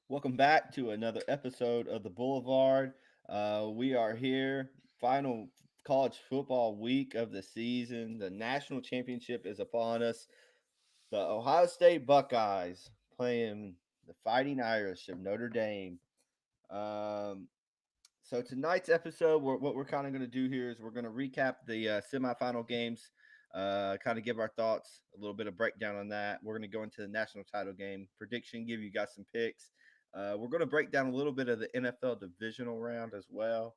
Welcome back to another episode of the Boulevard. We are here, final college football week of the season. The national championship is upon us. The Ohio State Buckeyes playing the Fighting Irish of Notre Dame. Um, so tonight's episode, what we're kind of going to do here is we're going to recap the semifinal games, kind of give our thoughts, a little bit of breakdown on that. We're going to go into the national title game prediction, give you guys some picks. We're going to break down a little bit of the NFL divisional round as well.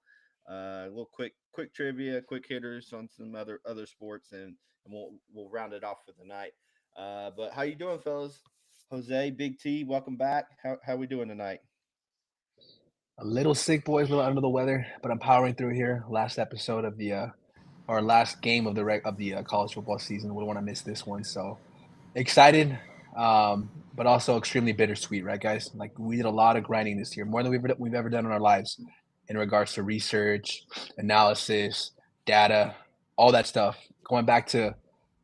A little quick trivia, quick hitters on some other sports, and we'll round it off for the night. But how you doing, fellas? Jose, Big T, welcome back. How we doing tonight? A little sick, boys, a little under the weather, but I'm powering through here. Last episode of the our last game of the college football season. We don't want to miss this one, so excited, but also extremely bittersweet, right, guys? Like we did a lot of grinding this year, more than we've ever done in our lives, in regards to research, analysis, data, all that stuff. Going back to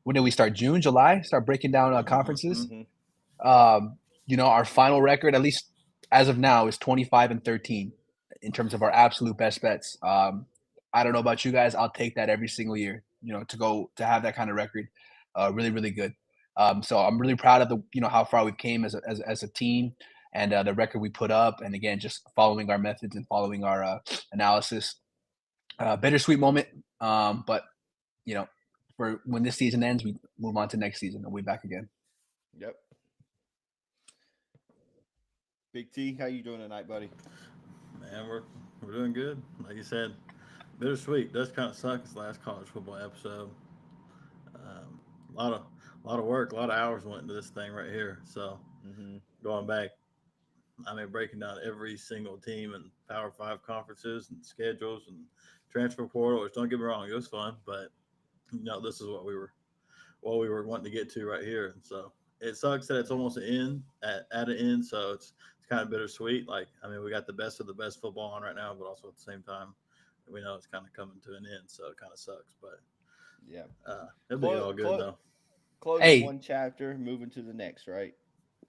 when did we start? June, July? Start breaking down conferences. Mm-hmm. Our final record, at least as of now, is 25-13 in terms of our absolute best bets. I don't know about you guys. I'll take that every single year, to go to have that kind of record. Really, really good. So I'm really proud of how far we've came as a team and the record we put up. And again, just following our methods and following our analysis. Bittersweet moment. But, you know, for when this season ends, we move on to next season and we'll be back again. Yep. Big T, how you doing tonight, buddy? Man, we're doing good. Like you said, bittersweet. Does kind of suck. It's the last college football episode. A lot of work, a lot of hours went into this thing right here. So Mm-hmm. going back, I mean, breaking down every single team and Power Five conferences and schedules and transfer portal. Which don't get me wrong, it was fun, but this is what we were wanting to get to right here. And so it sucks that it's almost an end at an end. So it's kind of bittersweet. Like I mean, we got the best of the best football on right now, but also at the same time, we know it's kind of coming to an end. So it kind of sucks, but Yeah. it'll be Close, all good close, though. closing Hey, one chapter, moving to the next, right?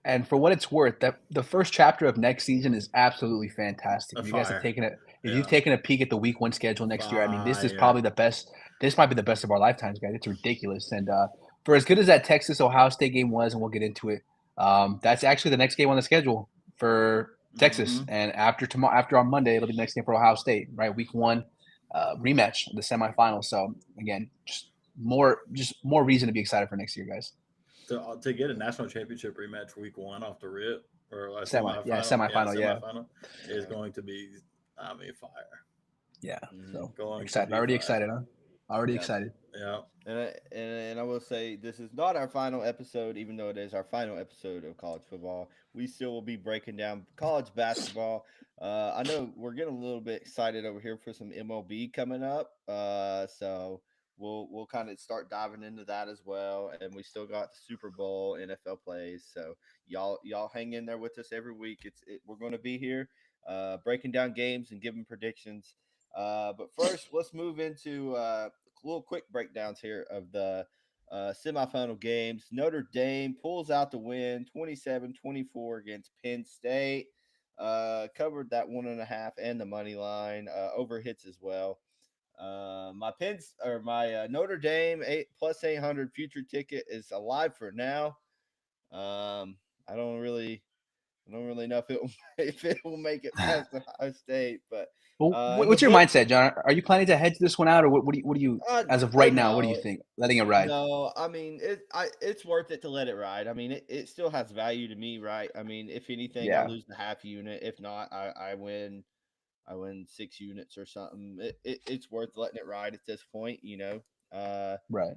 and for what it's worth, that the first chapter of next season is absolutely fantastic. A If you guys have fire, taken it, if you've yeah, taken a peek at the week one schedule next year, I mean, this is fire. probably the best. This might be the best of our lifetimes, guys. It's ridiculous. And for as good as that Texas Ohio State game was, and we'll get into it, that's actually the next game on the schedule for Texas. Mm-hmm. And after on Monday, it'll be the next game for Ohio State, right? Week one rematch, the semifinals. So again, just more reason to be excited for next year, guys. To get a national championship rematch week one off the rip or a Yeah, semifinal, yeah, semifinal, yeah. semifinal is Yeah. going to be, I mean, fire. Yeah. Mm-hmm. So Going to excited. be Already fire. excited, huh? Already Yeah. excited. Yeah. And I will say this is not our final episode, even though it is our final episode of college football. We still will be breaking down college basketball. I know we're getting a little bit excited over here for some MLB coming up. So we'll kind of start diving into that as well. And we still got the Super Bowl NFL plays. So y'all hang in there with us every week. We're going to be here, breaking down games and giving predictions. But first, let's move into little quick breakdowns here of the semifinal games. Notre Dame pulls out the win 27-24 against Penn State. Covered that 1.5 and the money line. Over hits as well. My Notre Dame 8 plus 800 future ticket is alive for now. Um, I don't really know if it if it will make it past Ohio State, but Well, in the what's your books, mindset, John? Are you planning to hedge this one out, or what do you, as of right now, what do you no, think? Letting it ride? no. I mean, it's worth it to let it ride. I mean, it still has value to me, right? I mean, if anything, I Yeah, lose the half unit. If not, I win. I win 6 units or something. It's worth letting it ride at this point. right.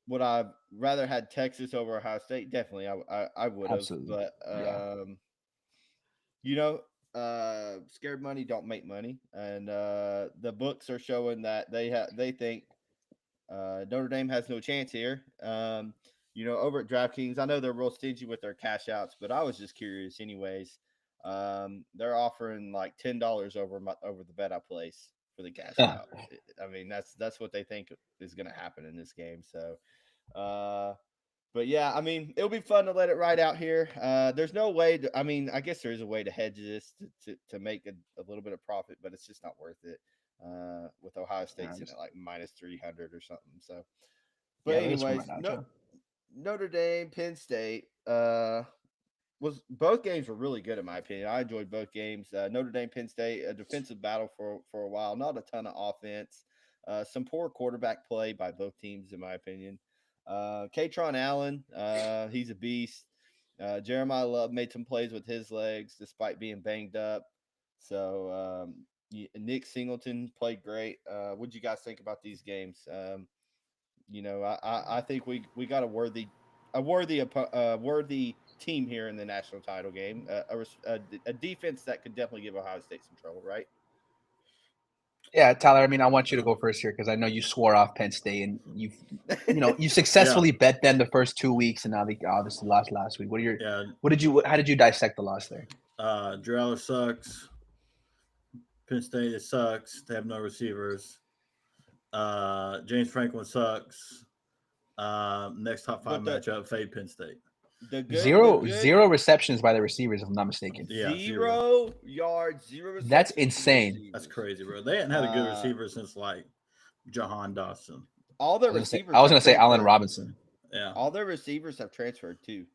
Would I rather had Texas over Ohio State? Definitely, I would have. Absolutely. But Yeah. you know, scared money don't make money, and the books are showing that they think Notre Dame has no chance here. Over at DraftKings, I know they're real stingy with their cash outs, but I was just curious, anyways. They're offering like $10 over the bet I place for the cash out. I mean, that's what they think is going to happen in this game. So, uh, But yeah, I mean, it'll be fun to let it ride out here. There's no way to, I mean, I guess there is a way to hedge this to make a little bit of profit, but it's just not worth it. With Ohio State sitting at like minus 300 or something. So, but Yeah, let us come right anyways, now, no, John. Notre Dame, Penn State, was both games were really good in my opinion. I enjoyed both games. Notre Dame, Penn State, a defensive battle for a while. Not a ton of offense. Some poor quarterback play by both teams, in my opinion. Katron Allen, he's a beast. Jeremiah Love made some plays with his legs despite being banged up. So Nick Singleton played great. What do you guys think about these games? I think we got a worthy team here in the national title game. A defense that could definitely give Ohio State some trouble, right? Yeah, Tyler. I mean, I want you to go first here because I know you swore off Penn State and you Yeah, successfully bet them the first 2 weeks, and now they obviously lost last week. yeah. How did you dissect the loss there? Drew Aller sucks. Penn State it sucks. They have no receivers. James Franklin sucks. Next top five But matchup, fade Penn State. the Zero good zero receptions by the receivers, if I'm not mistaken. Yeah, zero. 0 yards, zero That's receptions from the insane. That's receivers. crazy, bro. They hadn't had a good Uh, receiver since like Jahan Dawson. all I their was gonna say receivers I was have gonna say Allen transferred. Robinson. Yeah, All their receivers have transferred too.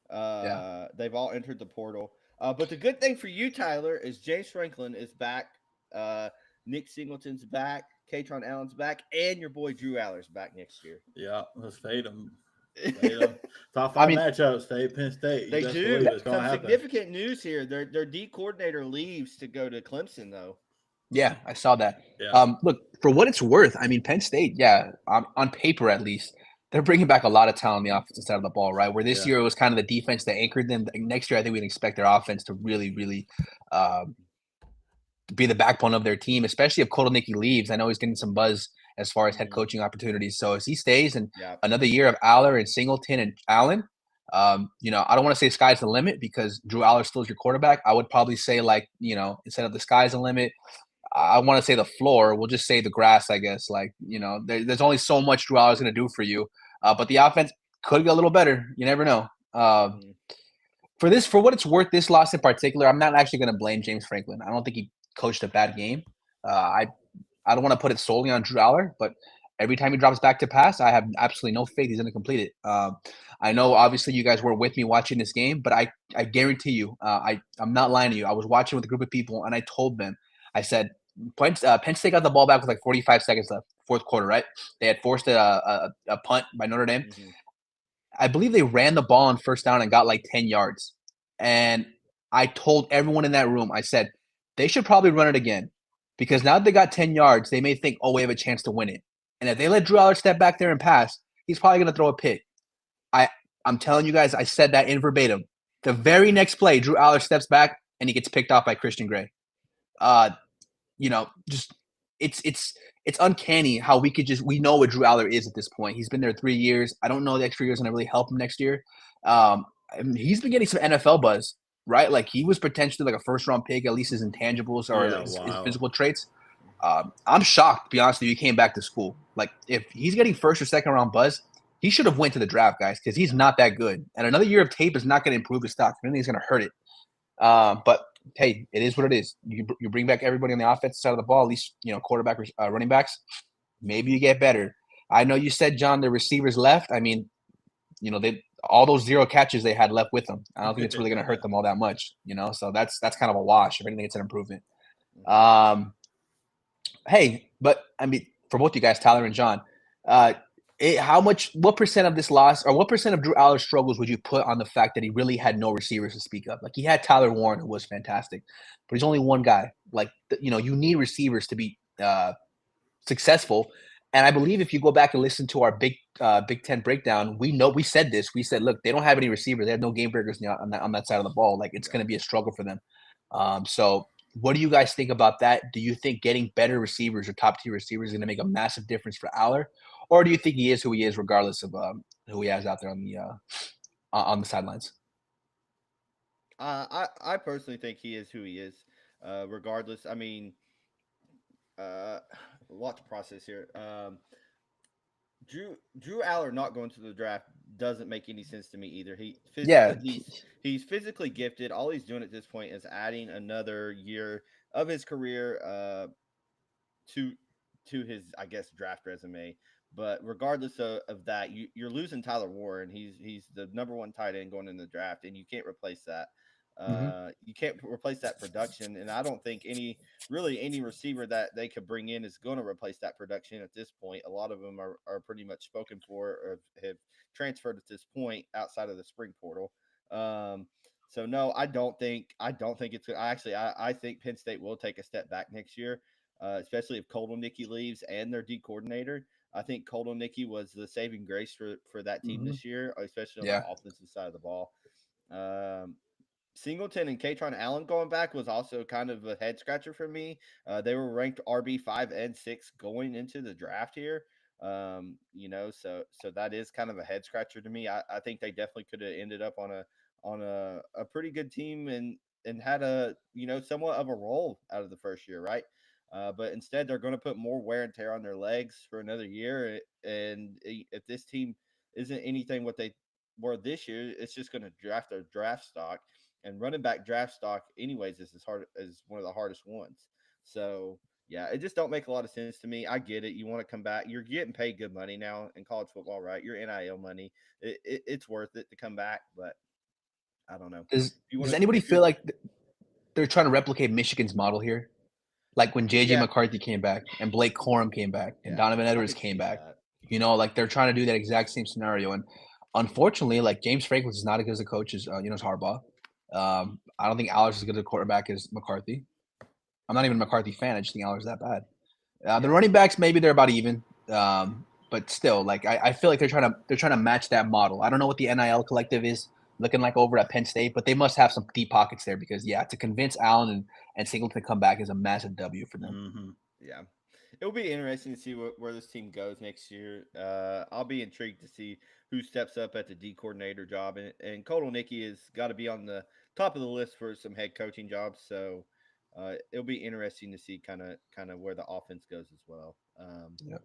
Yeah. They've all entered the portal. But the good thing for you, Tyler, is James Franklin is back. Uh, Nick Singleton's back. Katron Allen's back, and your boy Drew Aller's back next year. yeah. Let's fade them. Fade them. Top I five mean, matchups, fade Penn State. You They best believe do. it's Some gonna happen. significant news here. Their D coordinator leaves to go to Clemson, though. yeah, I saw that. Yeah, Look, for what it's worth, I mean, Penn State, yeah, on paper at least, they're bringing back a lot of talent on the offensive side of the ball, right? Where this yeah. year it was kind of the defense that anchored them. Next year, I think we can expect their offense to really, really um, be the backbone of their team, especially if Kotelnicki leaves. I know he's getting some buzz as far as head Mm-hmm. coaching opportunities. So as he stays and Yeah. another year of Aller and Singleton and Allen, I don't want to say sky's the limit because Drew Aller still is your quarterback. I would probably say instead of the sky's the limit, I want to say the floor. We'll just say the grass, I guess. There's only so much Drew Aller's going to do for you, but the offense could get a little better. You never know. Mm-hmm. For what it's worth, this loss in particular, I'm not actually going to blame James Franklin. I don't think he coached a bad game. I don't want to put it solely on Drew Aller, but every time he drops back to pass, I have absolutely no faith he's going to complete it. I know, obviously, you guys were with me watching this game, but I guarantee you, I'm not lying to you. I was watching with a group of people, and I told them, I said, Penn State got the ball back with like 45 seconds left, fourth quarter, right? They had forced a punt by Notre Dame. Mm-hmm. I believe they ran the ball on first down and got like 10 yards. And I told everyone in that room, I said, they should probably run it again because now that they got 10 yards, they may think, oh, we have a chance to win it. And if they let Drew Aller step back there and pass, he's probably going to throw a pick. I'm telling you guys, I said that in verbatim. The very next play, Drew Aller steps back and he gets picked off by Christian Gray. Just it's uncanny how we know what Drew Aller is at this point. He's been there 3 years. I don't know the extra year is going to really help him next year. I mean, he's been getting some NFL buzz, right? Like he was potentially like a first round pick, at least his intangibles or Yeah, his wow. physical traits. I'm shocked, to be honest with you, he came back to school. Like if he's getting first or second round buzz, he should have went to the draft, guys, because he's not that good. And another year of tape is not going to improve his stock. I think he's going to hurt it. But hey, it is what it is. You bring back everybody on the offensive side of the ball, at least quarterback, running backs. Maybe you get better. I know you said, John, the receivers left. I mean, they all those zero catches they had left with them. I don't think it's really going to hurt them all that much. So that's kind of a wash. If anything, it's an improvement. Hey, but I mean, for both you guys, Tyler and John, what percent of this loss or what percent of Drew Aller's struggles would you put on the fact that he really had no receivers to speak of? Like he had Tyler Warren, who was fantastic, but he's only one guy. Like, you need receivers to be successful. And I believe if you go back and listen to our Big Ten breakdown, we said this. We said, look, they don't have any receivers. They have no game breakers on that side of the ball. Like it's going to be a struggle for them. So what do you guys think about that? Do you think getting better receivers or top tier receivers is going to make a massive difference for Aller? Or do you think he is who he is, regardless of who he has out there on the sidelines? I personally think he is who he is, regardless. I mean, a lot to process here. Drew Aller not going to the draft doesn't make any sense to me either. Yeah, He's physically gifted. All he's doing at this point is adding another year of his career to his, I guess, draft resume. But regardless of that, you're losing Tyler Warren. He's the number one tight end going in the draft, and you can't replace that. hmm You can't replace that production, and I don't think any receiver that they could bring in is going to replace that production at this point. A lot of them are pretty much spoken for or have transferred at this point outside of the spring portal. Um, so no, I don't think it's. I think Penn State will take a step back next year, especially if Nicky leaves and their D coordinator. I think Nicky was the saving grace for that team hmm this year, especially on the yeah, offensive side of the ball. Um, Singleton and Katron Allen going back was also kind of a head scratcher for me. They were ranked RB 5 and 6 going into the draft here. So that is kind of a head scratcher to me. I think they definitely could have ended up on a pretty good team and had a somewhat of a role out of the first year, right? But instead, they're going to put more wear and tear on their legs for another year. And if this team isn't anything what they were this year, it's just going to draft their draft stock, and running back draft stock anyways is one of the hardest ones. So yeah, it just don't make a lot of sense to me. I get it. You want to come back. You're getting paid good money now in college football, right? Your NIL money. It's worth it to come back, but I don't know. If you want Does to, anybody if you, feel like they're trying to replicate Michigan's model here? Like when JJ yeah, McCarthy came back and Blake Corum came back and yeah, Donovan I Edwards could came see back. that. Like they're trying to do that exact same scenario. And unfortunately, like James Franklin is not as good as a coach as as Harbaugh. I don't think Alex is as good a quarterback as McCarthy. I'm not even a McCarthy fan. I just think Alex is that bad. The Yeah, running backs maybe they're about even, but still, like I feel like they're trying to match that model. I don't know what the NIL collective is looking like over at Penn State, but they must have some deep pockets there because yeah, to convince Allen and Singleton to come back is a massive W for them. Mm-hmm. yeah. It'll be interesting to see where this team goes next year. I'll be intrigued to see who steps up at the D coordinator job, and Nicky has got to be on the top of the list for some head coaching jobs. So it'll be interesting to see kind of where the offense goes as well. Yeah.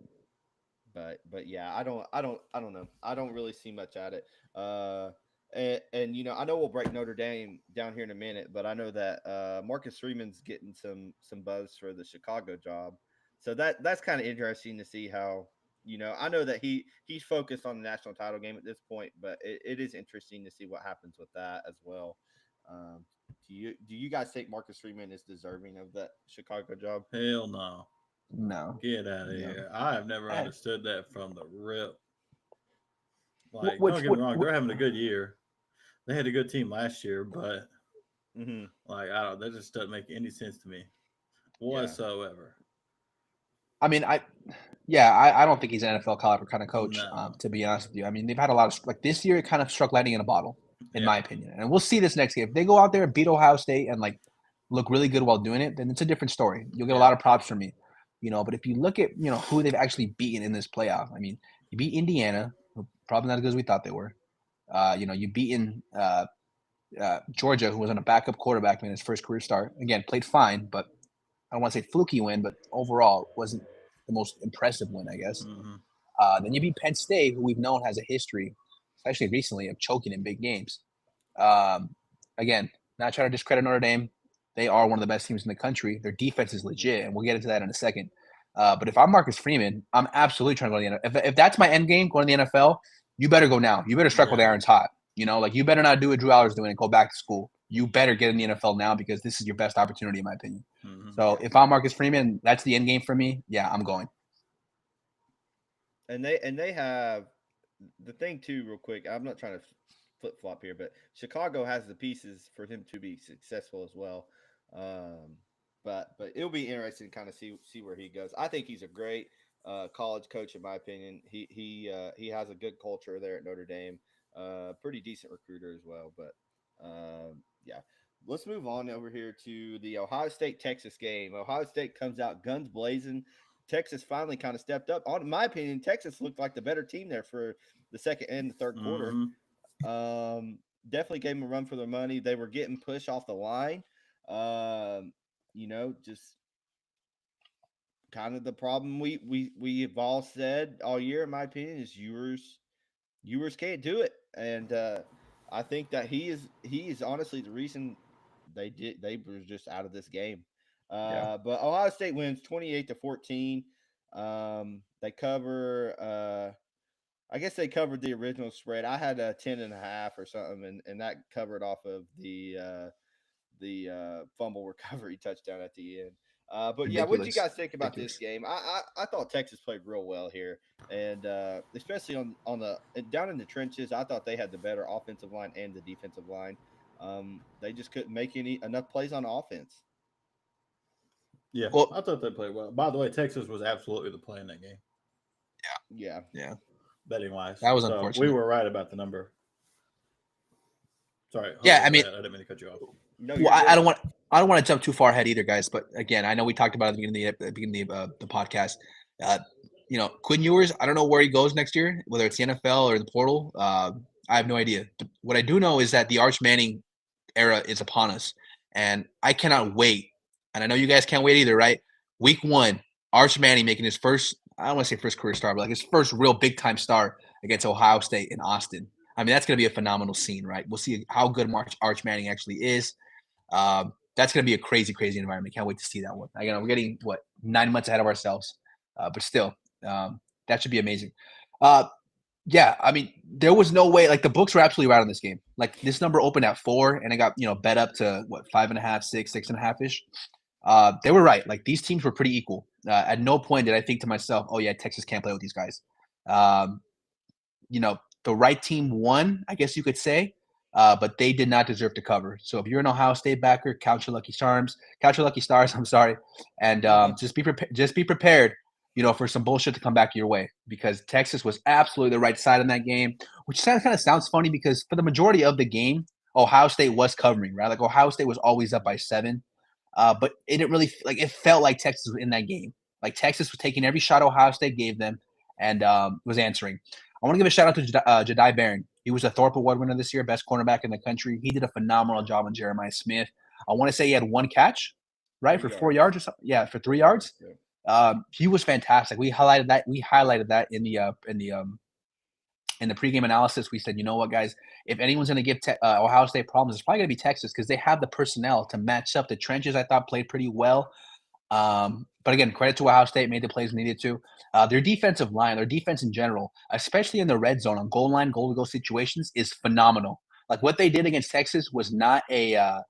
But yeah, I don't know. I don't really see much at it. And I know we'll break Notre Dame down here in a minute, but I know that Marcus Freeman's getting some buzz for the Chicago job. So that's kind of interesting to see how I know that he's focused on the national title game at this point, but it is interesting to see what happens with that as well. Um, do you guys think Marcus Freeman is deserving of that Chicago job? Hell no. No. Get out of No. here. I have never Eh, understood that from the rip. What Like, don't which get me what, wrong, what they're having a good year. They had a good team last year, but Hmm. like I don't that just doesn't make any sense to me Yeah. whatsoever. I mean, I don't think he's an NFL caliber kind of coach. No. To be honest with you, I mean, they've had a lot of like this year. It kind of struck lightning in a bottle, in Yeah. my opinion. And we'll see this next game. If they go out there and beat Ohio State and like look really good while doing it, then it's a different story. You'll get a Yeah. lot of props from me, But if you look at who they've actually beaten in this playoff, I mean, you beat Indiana, who probably not as good as we thought they were. You beaten Georgia, who was on a backup quarterback in his first career start. Again, played fine, but I don't want to say fluky win, but overall wasn't the most impressive win, I guess. Mm-hmm. Then you beat Penn State, who we've known has a history, especially recently, of choking in big games. Um, again, not trying to discredit Notre Dame. They are one of the best teams in the country. Their defense is Hmm. legit, and we'll get into that in a second. But if I'm Marcus Freeman, I'm absolutely trying to go to the NFL. If that's my end game, going to the NFL, you better go now. You better strike while Yeah. the iron's hot. Like you better not do what Drew Aller's doing and go back to school. You better get in the NFL now because this is your best opportunity, in my opinion. Mm-hmm. So if I'm Marcus Freeman, that's the end game for me. Yeah, I'm going. And they have the thing too, real quick. I'm not trying to flip flop here, but Chicago has the pieces for him to be successful as well. Um, but it'll be interesting to kind of see where he goes. I think he's a great college coach, in my opinion. He has a good culture there at Notre Dame. Pretty decent recruiter as well. But yeah, let's move on over here to the Ohio State Texas game. Ohio State comes out guns blazing. Texas finally kind of stepped up. In my opinion, Texas looked like the better team there for the second and the third quarter. Mm-hmm. Definitely gave them a run for their money. They were getting pushed off the line. Just kind of the problem we've all said all year, in my opinion, is Ewers Ewers can't do it, and I think that he is honestly the reason they were just out of this game. Yeah. But Ohio State wins 28-14. They cover. I guess they covered the original spread. I had a 10.5 or something, and that covered off of the fumble recovery touchdown at the end. But yeah, what did you Ridiculous. guys think about this Ridiculous. game? I thought Texas played real well here, and especially on the down in the trenches, I thought they had the better offensive line and the defensive line. They just couldn't make enough plays on offense. Yeah, Well, I thought they played well. By the way, Texas was absolutely the play in that game, Yeah, yeah, betting wise. that was So we unfortunate. were right about the number. Sorry, Yeah, Jose, I go mean, ahead. I didn't mean to cut you off. no, well, you're I good. don't want. I don't want to jump too far ahead either, guys. But again, I know we talked about it at the beginning of the podcast. Uh, Quinn Ewers. I don't know where he goes next year, whether it's the NFL or the portal. I have no idea. What I do know is that the Arch Manning era is upon us, and I cannot wait. And I know you guys can't wait either, right? Week 1, Arch Manning making his first. I don't want to say first career star, but like his first real big time star against Ohio State in Austin. I mean, that's going to be a phenomenal scene, right? We'll see how good Arch Manning actually is. That's going to be a crazy, crazy environment. Can't wait to see that one. Again, we're getting 9 months ahead of ourselves, but still, that should be amazing. Yeah, I mean, there was no way. Like the books were absolutely right on this game. Like this number opened at 4, and it got bet up to 5.5, 6.5 ish. They were right. Like these teams were pretty equal. At no point did I think to myself, "Oh yeah, Texas can't play with these guys." Um, the right team won, I guess you could say, but they did not deserve to cover. So if you're an Ohio State backer, count your lucky charms, count your lucky stars. I'm sorry, and just be prepared. Just be prepared, for some bullshit to come back your way because Texas was absolutely the right side in that game, which kind of sounds funny because for the majority of the game, Ohio State was covering, right? Like Ohio State was always up by 7, but it didn't really like it felt like Texas was in that game. Like Texas was taking every shot Ohio State gave them and was answering. I want to give a shout out to Jedi Barron. He was a Thorpe Award winner this year, best cornerback in the country. He did a phenomenal job on Jeremiah Smith. I want to say he had 1 catch, right, 3 for 4 yards. yards or something. Yeah, for 3 3 yards. yards. Yeah. He was fantastic. We highlighted that. In the pregame analysis. We said, you know what, guys, if anyone's going to give Ohio State problems, it's probably going to be Texas because they have the personnel to match up. The trenches, I thought, played pretty well. But again, credit to Ohio State, made the plays needed to. Their defensive line, their defense in general, especially in the red zone on goal line, goal to goal situations, is phenomenal. Like what they did against Texas was not a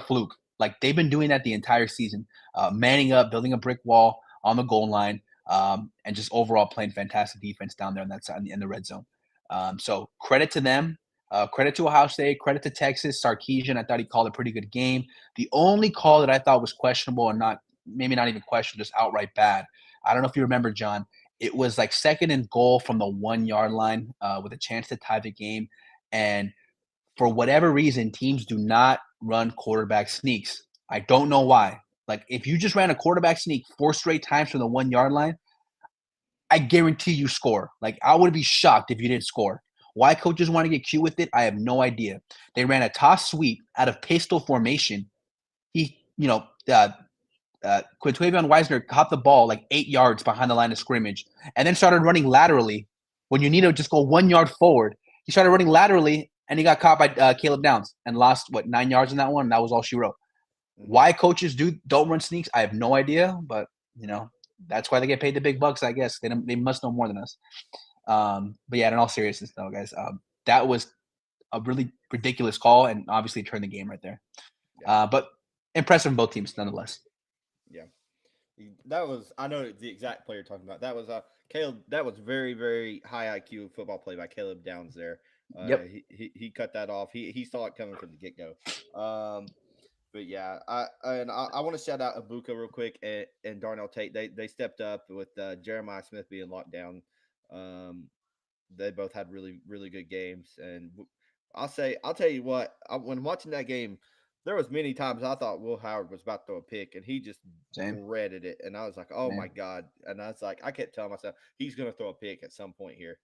fluke. Like they've been doing that the entire season, manning up, building a brick wall on the goal line, and just overall playing fantastic defense down there on that side in the red zone. So credit to them. Credit to Ohio State. Credit to Texas. Sarkisian, I thought he called a pretty good game. The only call that I thought was questionable and maybe not even questionable, just outright bad. I don't know if you remember, John. It was like 2nd and goal from the 1-yard line with a chance to tie the game. And for whatever reason, teams do not run quarterback sneaks. I don't know why. Like if you just ran a quarterback sneak 4 straight times from the 1-yard line, I guarantee you score. Like I would be shocked if you didn't score. Why coaches want to get cute with it, I have no idea. They ran a toss sweep out of pistol formation. He, Quintavion Weisner caught the ball like 8 yards behind the line of scrimmage and then started running laterally when you need to just go 1 yard forward. He started running laterally and he got caught by Caleb Downs and lost 9 yards in that one. And that was all she wrote. Mm-hmm. Why coaches don't run sneaks, I have no idea, but that's why they get paid the big bucks. I guess they must know more than us. But yeah, in all seriousness, though, guys, that was a really ridiculous call and obviously turned the game right there. Yeah. But impressive from both teams, nonetheless. Yeah. That was, I know the exact player you're talking about. That was Caleb. That was very, very high IQ football play by Caleb Downs there. Yep. He cut that off. He saw it coming from the get go. But yeah, I want to shout out Ibuka real quick and Darnell Tate. They stepped up with Jeremiah Smith being locked down. They both had really, really good games, and I'll tell you what. When watching that game, there was many times I thought Will Howard was about to throw a pick, and he just Same. breaded it, and I was like, "Oh Same. my god!" And I was like, I kept telling myself he's going to throw a pick at some point here,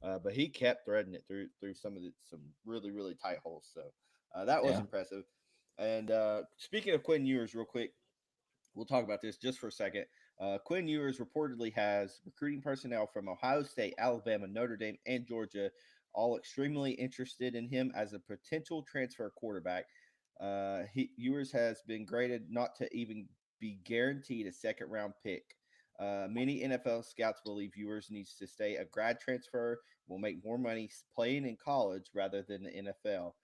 but he kept threading it through some really, really tight holes. So that was Yeah. impressive. And speaking of Quinn Ewers, real quick, we'll talk about this just for a second. Quinn Ewers reportedly has recruiting personnel from Ohio State, Alabama, Notre Dame, and Georgia all extremely interested in him as a potential transfer quarterback. Ewers has been graded not to even be guaranteed a second round pick. Many NFL scouts believe Ewers needs to stay a grad transfer, will make more money playing in college rather than the NFL.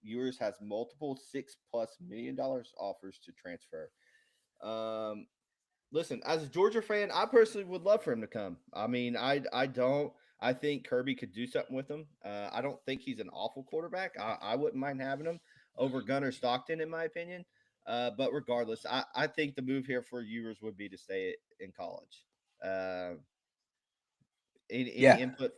Ewers has multiple $6+ million offers to transfer. Um, Listen, as a Georgia fan, I personally would love for him to come. I mean, I don't. I think Kirby could do something with him. I don't think he's an awful quarterback. I wouldn't mind having him over Gunnar Stockton, in my opinion. But regardless, I think the move here for Ewers would be to stay in college. Uh, any Yeah. input?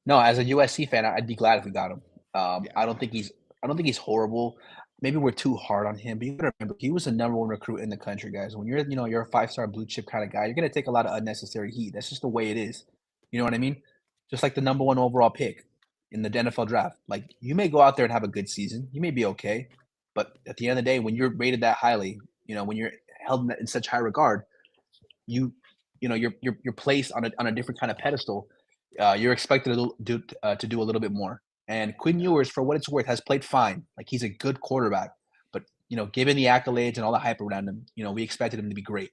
No, as a USC fan, I'd be glad if we got him. Yeah, I don't think he's horrible. Maybe we're too hard on him, but you gotta remember he was the number one recruit in the country, guys. When you're a 5-star blue chip kind of guy, you're gonna take a lot of unnecessary heat. That's just the way it is. You know what I mean? Just like the number one overall pick in the NFL draft. Like you may go out there and have a good season, you may be okay, but at the end of the day, when you're rated that highly, when you're held in such high regard, you you're placed on a different kind of pedestal. You're expected to do a little bit more. And Quinn Ewers, for what it's worth, has played fine. Like he's a good quarterback, but given the accolades and all the hype around him, we expected him to be great.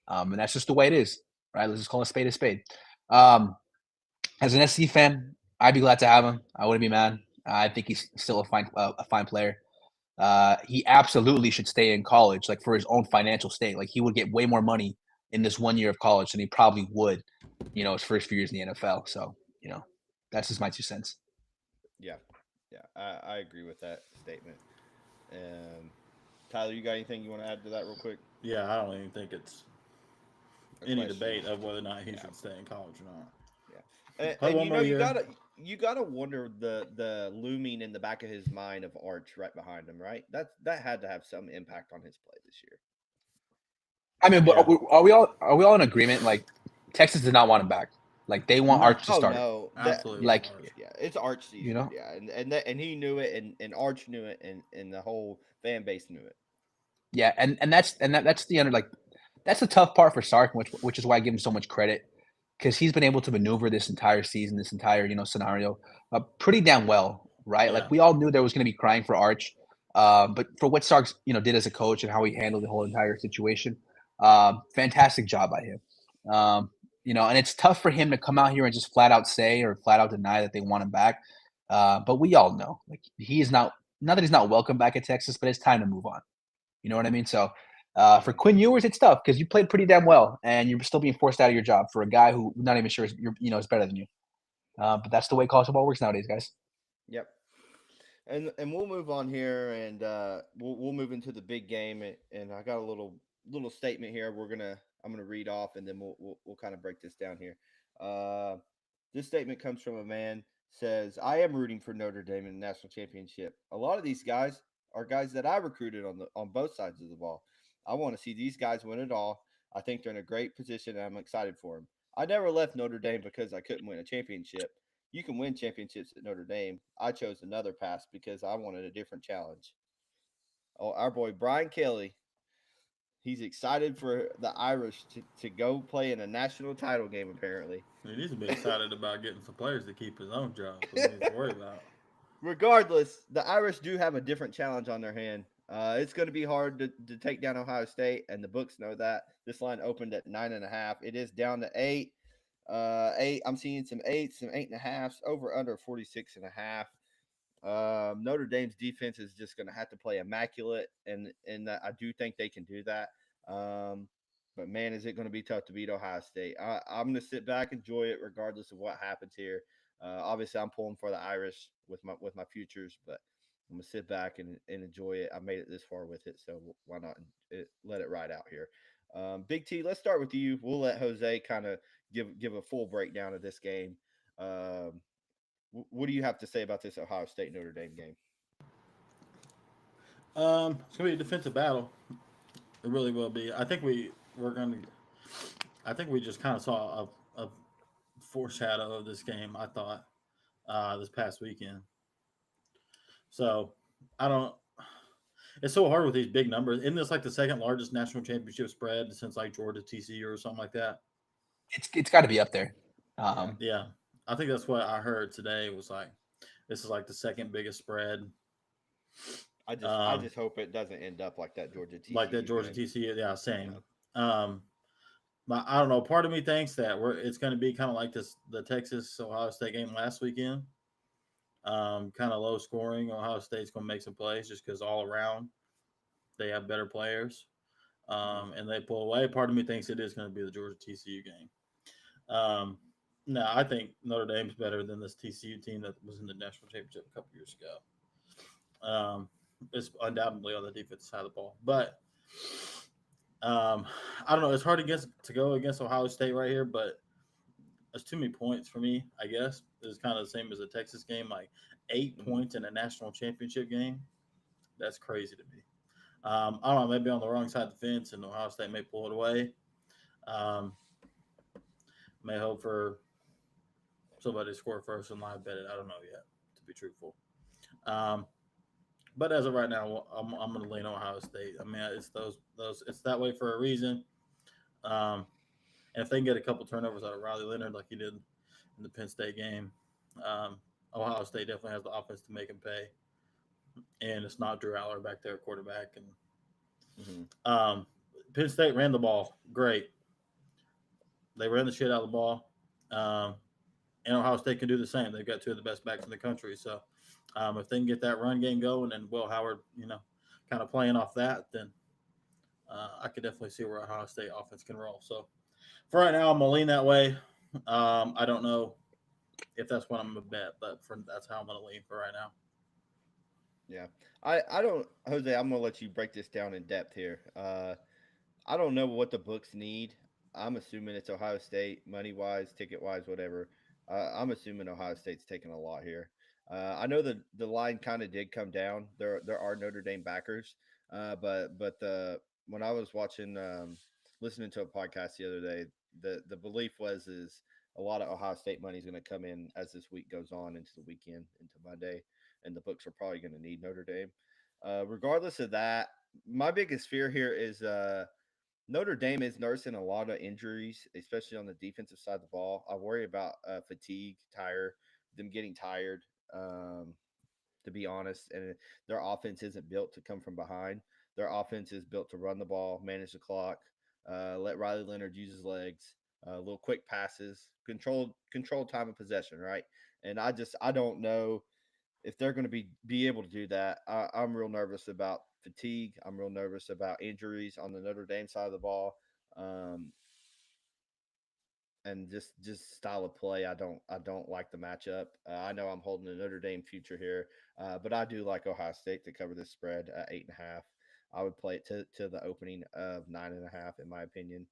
And that's just the way it is, right? Let's just call a spade a spade. As an SC fan, I'd be glad to have him. I wouldn't be mad. I think he's still a fine player. He absolutely should stay in college, like for his own financial state. Like he would get way more money in this 1 year of college than he probably would, his first few years in the NFL. So, that's just my 2 cents. Yeah, I agree with that statement. Tyler, you got anything you want to add to that real quick? Yeah, I don't even think it's any debate of whether or not he should stay in college or not. And you gotta wonder the looming in the back of his mind of Arch right behind him, right? That had to have some impact on his play this year. I mean, but are we all in agreement? Like Texas did not want him back. Like they want Arch to start. No, absolutely. It's Arch season. Yeah, and he knew it, and Arch knew it, and the whole fan base knew it. Yeah, and that's the under that's the tough part for Sark, which is why I give him so much credit, because he's been able to maneuver this entire season, this entire scenario, pretty damn well, right? Yeah. Like we all knew there was going to be crying for Arch, but for what Sark did as a coach and how he handled the whole entire situation, fantastic job by him. And it's tough for him to come out here and just flat out say or flat out deny that they want him back. But we all know, like he is not that he's not welcome back at Texas, but it's time to move on. You know what I mean? So for Quinn Ewers, it's tough because you played pretty damn well and you're still being forced out of your job for a guy who not even sure is better than you. But that's the way college football works nowadays, guys. Yep. And we'll move on here, and we'll move into the big game. And I got a little statement here. I'm gonna read off, and then we'll kind of break this down here. This statement comes from a man says, "I am rooting for Notre Dame in the national championship. A lot of these guys are guys that I recruited on both sides of the ball. I want to see these guys win it all. I think they're in a great position, and I'm excited for them. I never left Notre Dame because I couldn't win a championship. You can win championships at Notre Dame. I chose another path because I wanted a different challenge." Oh, our boy Brian Kelly, he's excited for the Irish to go play in a national title game, apparently. He needs to be excited about getting some players to keep his own job. So he needs to worry about. Regardless, the Irish do have a different challenge on their hand. It's going to be hard to take down Ohio State, and the books know that. This line opened at 9.5. It is down to 8. 8. I'm seeing some 8s, some 8.5s, over under 46.5. Notre Dame's defense is just going to have to play immaculate, and I do think they can do that. But man, is it going to be tough to beat Ohio State? I'm going to sit back, enjoy it, regardless of what happens here. Obviously, I'm pulling for the Irish with my futures, but I'm going to sit back and enjoy it. I made it this far with it, so why not let it ride out here? Big T, let's start with you. We'll let Jose kind of give a full breakdown of this game. What do you have to say about this Ohio State Notre Dame game? It's going to be a defensive battle. It really will be. I think we just kind of saw a foreshadow of this game, I thought, this past weekend. So it's so hard with these big numbers. Isn't this like the second largest national championship spread since like Georgia TCU or something like that? It's got to be up there. Yeah. I think that's what I heard today was like this is like the second biggest spread. I just hope it doesn't end up like that Georgia Like that TCU Georgia game. TCU, yeah, Yeah. same. Um, but I don't know. Part of me thinks that it's going to be kind of like this the Texas Ohio State game last weekend. Kind of low scoring. Ohio State's going to make some plays just because all around they have better players, and they pull away. Part of me thinks it is going to be the Georgia TCU game. Um, no, I think Notre Dame's better than this TCU team that was in the national championship a couple years ago. It's undoubtedly on the defensive side of the ball, but I don't know. It's hard to go against Ohio State right here, but there's too many points for me. I guess it's kind of the same as a Texas game, like 8 points in a national championship game. That's crazy to me. I don't know. Maybe on the wrong side of the fence, and Ohio State may pull it away. Um, may hope for somebody to score first and live bet it. I don't know yet, to be truthful. Um, but as of right now, I'm going to lean Ohio State. I mean, it's those it's that way for a reason. Um, and if they can get a couple turnovers out of Riley Leonard like he did in the Penn State game, um, Ohio State definitely has the offense to make him pay. And it's not Drew Aller back there, quarterback. And Penn State ran the ball great. They ran the shit out of the ball. And Ohio State can do the same. They've got two of the best backs in the country. So if they can get that run game going and Will Howard, kind of playing off that, then I could definitely see where Ohio State offense can roll. So for right now, I'm going to lean that way. I don't know if that's what I'm going to bet, but that's how I'm going to lean for right now. Yeah. I don't, Jose, I'm going to let you break this down in depth here. I don't know what the books need. I'm assuming it's Ohio State, money wise, ticket wise, whatever. I'm assuming Ohio State's taking a lot here. I know the line kind of did come down. There are Notre Dame backers, but the when I was watching listening to a podcast the other day, the belief was is a lot of Ohio State money is going to come in as this week goes on into the weekend into Monday, and the books are probably going to need Notre Dame. Regardless of that, my biggest fear here is Notre Dame is nursing a lot of injuries, especially on the defensive side of the ball. I worry about fatigue, them getting tired. Um, to be honest, and their offense isn't built to come from behind. Their offense is built to run the ball, manage the clock, let Riley Leonard use his legs, little quick passes, control time of possession, right? And I don't know if they're going to be able to do that. I'm real nervous about fatigue. I'm real nervous about injuries on the Notre Dame side of the ball, um, and just style of play. I don't like the matchup. I know I'm holding the Notre Dame future here, but I do like Ohio State to cover this spread at 8.5. I would play it to the opening of 9.5, in my opinion,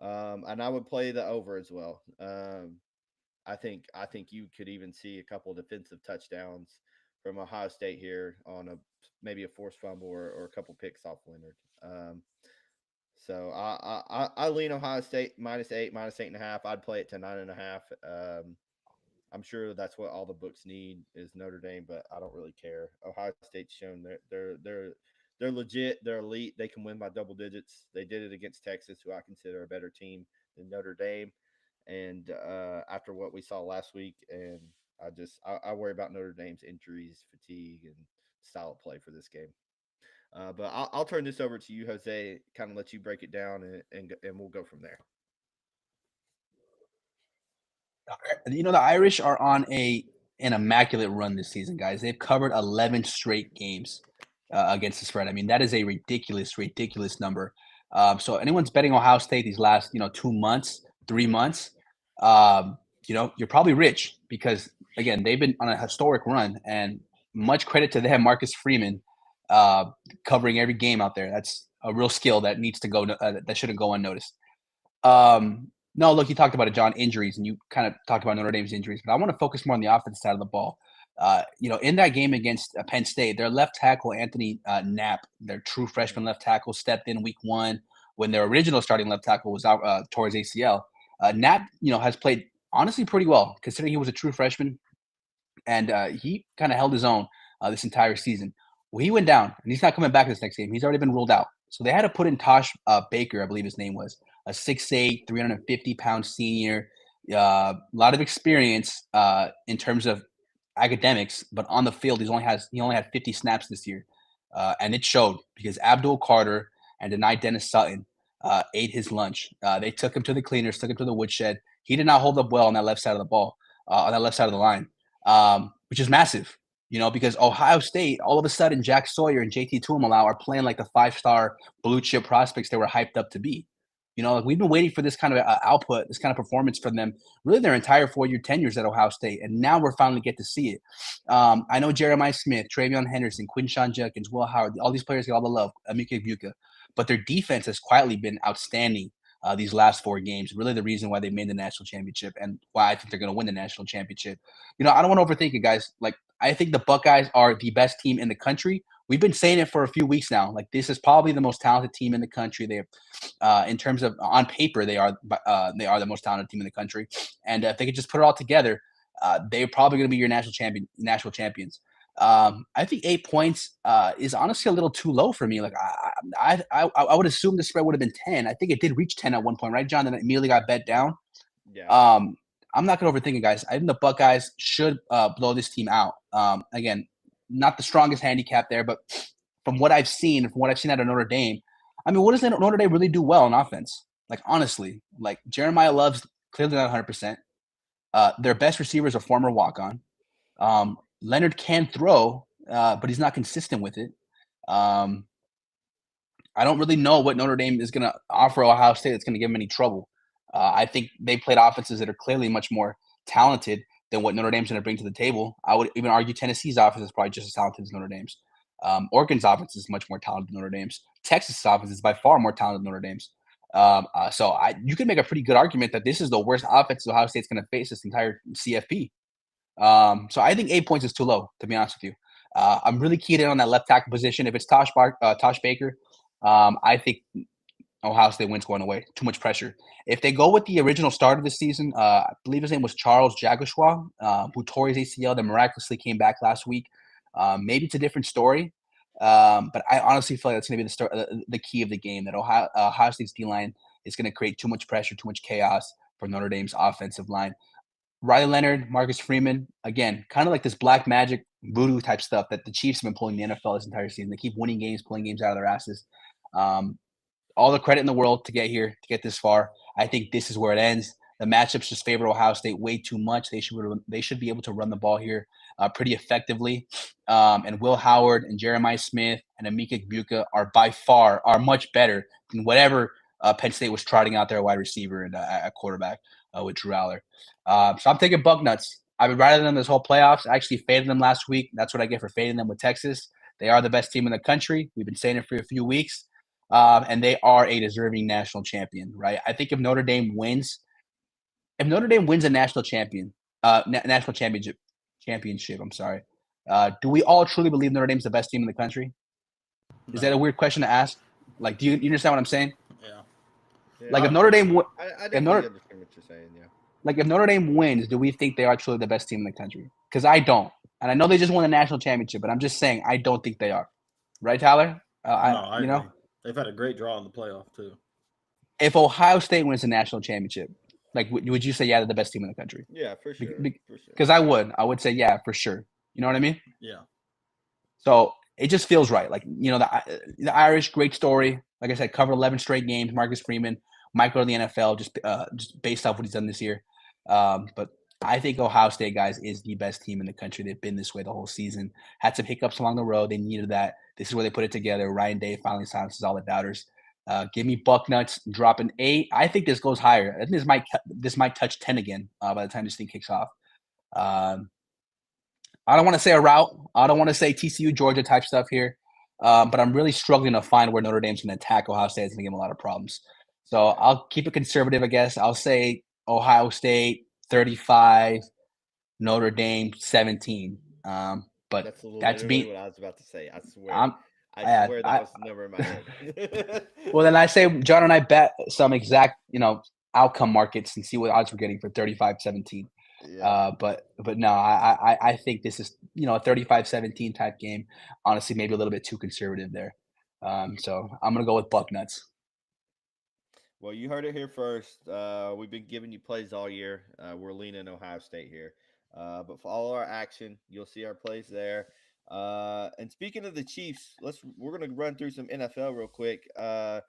and I would play the over as well. I think you could even see a couple of defensive touchdowns from Ohio State here on maybe a forced fumble or a couple picks off Leonard. So I lean Ohio State -8, -8.5. I'd play it to 9.5. I'm sure that's what all the books need is Notre Dame, but I don't really care. Ohio State's shown they're legit. They're elite. They can win by double digits. They did it against Texas, who I consider a better team than Notre Dame. And after what we saw last week, and I worry about Notre Dame's injuries, fatigue, and style of play for this game. But I'll turn this over to you, Jose. Kind of let you break it down, and we'll go from there. The Irish are on an immaculate run this season, guys. They've covered 11 straight games against the spread. I mean, that is a ridiculous number. So anyone's betting Ohio State these last 2 months, 3 months, you're probably rich because again they've been on a historic run, and much credit to them, Marcus Freeman, covering every game out there. That's a real skill that needs to go that shouldn't go unnoticed. No, look, you talked about it, John, injuries, and you kind of talked about Notre Dame's injuries, but I want to focus more on the offensive side of the ball. In that game against Penn State, their left tackle, Anthony Knapp, their true freshman left tackle, stepped in week 1 when their original starting left tackle was out towards ACL. Knapp, has played honestly pretty well, considering he was a true freshman, and he kind of held his own this entire season. Well, he went down, and he's not coming back this next game. He's already been ruled out. So they had to put in Tosh Baker, I believe his name was, a 6'8", 350-pound senior. A lot of experience in terms of academics, but on the field, he only had 50 snaps this year, and it showed because Abdul Carter and Denai Dennis Sutton ate his lunch. They took him to the cleaners, took him to the woodshed. He did not hold up well on that left side of the ball, on that left side of the line, which is massive. Because Ohio State, all of a sudden, Jack Sawyer and JT Tuimoloau are playing like the 5-star blue chip prospects they were hyped up to be. Like we've been waiting for this kind of output, this kind of performance from them, really their entire 4-year tenures at Ohio State, and now we're finally get to see it. I know Jeremiah Smith, Travion Henderson, Quinshawn Judkins, Will Howard, all these players get all the love, Emeka Egbuka, but their defense has quietly been outstanding these last 4 games. Really the reason why they made the national championship and why I think they're going to win the national championship. I don't want to overthink it, guys. Like, I think the Buckeyes are the best team in the country. We've been saying it for a few weeks now. Like, this is probably the most talented team in the country. They, in terms of on paper, they are the most talented team in the country. And if they could just put it all together, they're probably going to be your national champions. I think 8 points is honestly a little too low for me. Like, I would assume the spread would have been 10. I think it did reach 10 at one point, right, John? Then it immediately got bet down. Yeah. I'm not going to overthink it, guys. I think the Buckeyes should blow this team out. Again, not the strongest handicap there, but from what I've seen, out of Notre Dame, I mean, what does Notre Dame really do well on offense? Like, honestly, like Jeremiah Love's clearly not 100%. Their best receivers are former walk-on. Leonard can throw, but he's not consistent with it. I don't really know what Notre Dame is going to offer Ohio State that's going to give them any trouble. I think they played offenses that are clearly much more talented than what Notre Dame's going to bring to the table. I would even argue Tennessee's offense is probably just as talented as Notre Dame's. Oregon's offense is much more talented than Notre Dame's. Texas' offense is by far more talented than Notre Dame's. So you can make a pretty good argument that this is the worst offense Ohio State's going to face this entire CFP. So I think 8 points is too low, to be honest with you. I'm really keyed in on that left tackle position. If it's Tosh Baker, I think Ohio State wins going away. Too much pressure. If they go with the original start of the season, I believe his name was Charles Jagushua, who tore his ACL, then miraculously came back last week. Maybe it's a different story, but I honestly feel like that's going to be the key of the game, that Ohio State's D-line is going to create too much pressure, too much chaos for Notre Dame's offensive line. Riley Leonard, Marcus Freeman, again, kind of like this black magic voodoo type stuff that the Chiefs have been pulling the NFL this entire season. They keep winning games, pulling games out of their asses. All the credit in the world to get here, to get this far. I think this is where it ends. The matchups just favor Ohio State way too much. They should be able to run the ball here pretty effectively. And Will Howard and Jeremiah Smith and Emeka Egbuka are much better than whatever Penn State was trotting out there at wide receiver and at quarterback with Drew Aller. So I'm taking Bucknuts. I've been riding them this whole playoffs. I actually faded them last week. That's what I get for fading them with Texas. They are the best team in the country. We've been saying it for a few weeks. And they are a deserving national champion, right? I think if Notre Dame wins a national championship, I'm sorry. Do we all truly believe Notre Dame's the best team in the country? No. Is that a weird question to ask? Like, do you understand what I'm saying? Yeah. Like, if Notre Dame, I definitely understand what you're saying. Yeah. like if Notre Dame wins, do we think they are truly the best team in the country? Because I don't, and I know they just won the national championship, but I'm just saying I don't think they are. Right, Tyler? I agree. They've had a great draw in the playoff too. If Ohio State wins the national championship, like, would you say, yeah, they're the best team in the country? Yeah, for sure. Because I would say, yeah, for sure. You know what I mean? Yeah. So it just feels right. Like, the Irish, great story. Like I said, covered 11 straight games. Marcus Freeman might go to the NFL just based off what he's done this year. But I think Ohio State, guys, is the best team in the country. They've been this way the whole season. Had some hiccups along the road. They needed that. This is where they put it together. Ryan Day finally silences all the doubters. Give me Bucknuts, dropping 8. I think this goes higher. I think this might touch 10 again by the time this thing kicks off. I don't want to say a route. I don't want to say TCU, Georgia type stuff here. But I'm really struggling to find where Notre Dame's going to attack Ohio State. It's going to give them a lot of problems. So I'll keep it conservative, I guess. I'll say Ohio State 35, Notre Dame 17. But that's what I was about to say. I swear. I swear that was the number in my head. Well, then I say John and I bet some exact, outcome markets and see what odds we're getting for 35-17. Yeah. But no, I think this is, a 35-17 type game. Honestly, maybe a little bit too conservative there. So I'm going to go with Bucknuts. Well, you heard it here first. We've been giving you plays all year. We're leaning Ohio State here. But follow our action. You'll see our plays there. And speaking of the Chiefs, we're gonna run through some NFL real quick. The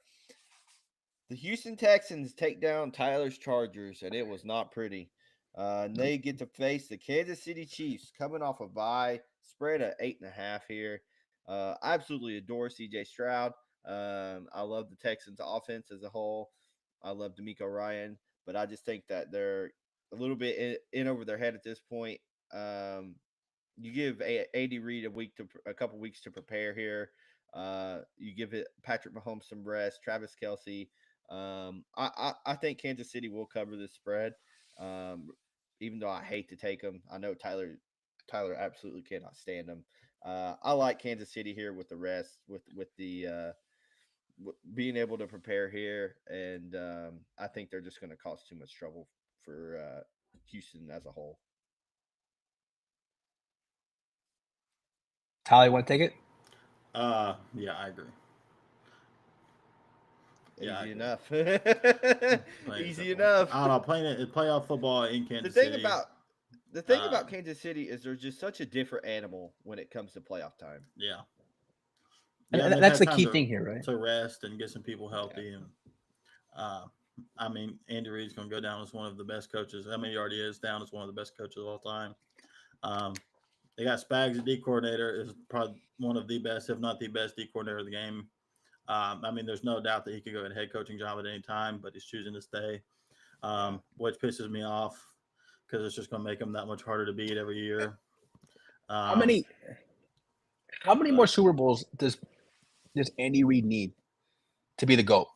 Houston Texans take down Tyler's Chargers, and it was not pretty. And they get to face the Kansas City Chiefs coming off a bye, spread at 8.5 here. I absolutely adore CJ Stroud. I love the Texans offense as a whole. I love D'Amico Ryan, but I just think that they're a little bit in over their head at this point. You give AD Reid a couple weeks to prepare here. You give it Patrick Mahomes some rest, Travis Kelsey. I think Kansas City will cover this spread. Um, even though I hate to take them, I know Tyler absolutely cannot stand them. I like Kansas City here with the rest, with the being able to prepare here, and I think they're just going to cause too much trouble for Houston as a whole. Tyler, you want to take it? Yeah, I agree. Yeah, Easy I enough. Plain Easy simple. enough. I don't know. Playing it, playoff football in The Kansas thing City. about the thing Um, about Kansas City is they're just such a different animal when it comes to playoff time. yeah, And yeah, and they've that's had the time key thing here, right? to rest and get some people Yeah. healthy. And uh, I mean, Andy Reid's going to go down as one of the best coaches. I mean, he already is down as one of the best coaches of all time. Um, they got Spags, the D coordinator, is probably one of the best, if not the best, D coordinator of the game. I mean, there's no doubt that he could go at a head coaching job at any time, but he's choosing to stay, which pisses me off because it's just going to make him that much harder to beat every year. How many more But Super Bowls does Andy Reid need to be the GOAT?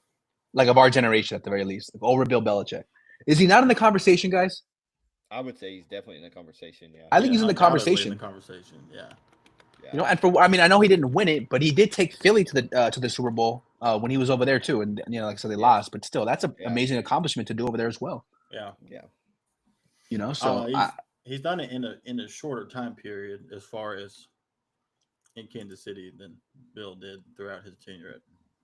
Like of our generation at the very least, like over Bill Belichick. Is he not in the conversation, guys? I would say he's definitely in the conversation. Yeah. I think he's in the undoubtedly in the conversation. conversation. Yeah. Yeah. You know, and I mean, I know he didn't win it, but he did take Philly to the Super Bowl when he was over there too, and like I said, they Yes. lost, but still, that's an Yeah. amazing accomplishment to do over there as well. Yeah. Yeah. You know, I don't so know. He's done it in a shorter time period as far as in Kansas City than Bill did throughout his tenure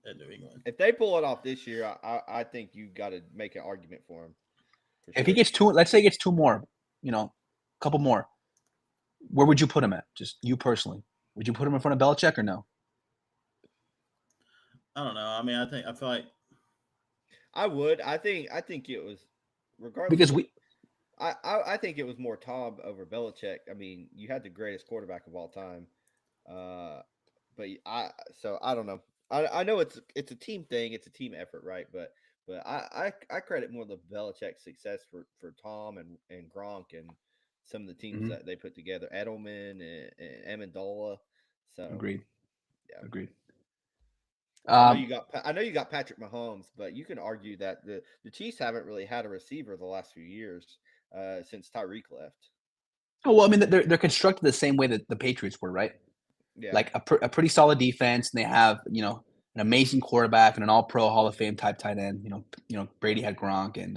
at New England. If they pull it off this year, I think you got to make an argument for him. For if he sure. gets two, let's say he gets two more, you know, a couple more, where would you put him at? Just you personally, would you put him in front of Belichick or no? I don't know. I mean, I feel like I would. I think it was regardless. Because of, we, I think it was more Tom over Belichick. I mean, you had the greatest quarterback of all time. Uh, but I don't know. I know it's a team thing. It's a team effort, right? But I credit more the Belichick success for Tom and Gronk and some of the teams Mhm. that they put together, Edelman and Amendola. So agreed, yeah. agreed. I know you got Patrick Mahomes, but you can argue that the Chiefs haven't really had a receiver the last few years since Tyreek left. Oh, well, I mean, they're constructed the same way that the Patriots were, right? Yeah, Like a pretty solid defense, and they have an amazing quarterback and an All-Pro Hall of Fame type tight end. Brady had Gronk, and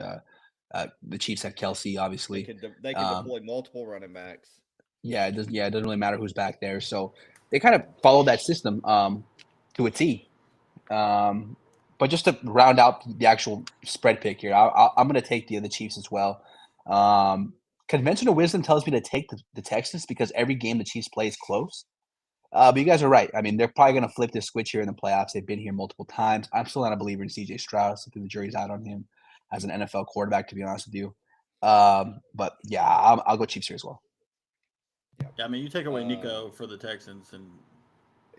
the Chiefs had Kelsey, they obviously. can deploy multiple running backs. Yeah, it doesn't really matter who's back there. So they kind of follow that system to a T. But just to round out the actual spread pick here, I'm going to take the Chiefs as well. Conventional wisdom tells me to take the Texans because every game the Chiefs play is close. But you guys are right. I mean, they're probably going to flip this switch here in the playoffs. They've been here multiple times. I'm still not a believer in CJ Stroud. So I think the jury's out on him as an NFL quarterback, to be honest with you. But yeah, I'll go Chiefs here as well. yeah, I mean, you take away Nico for the Texans and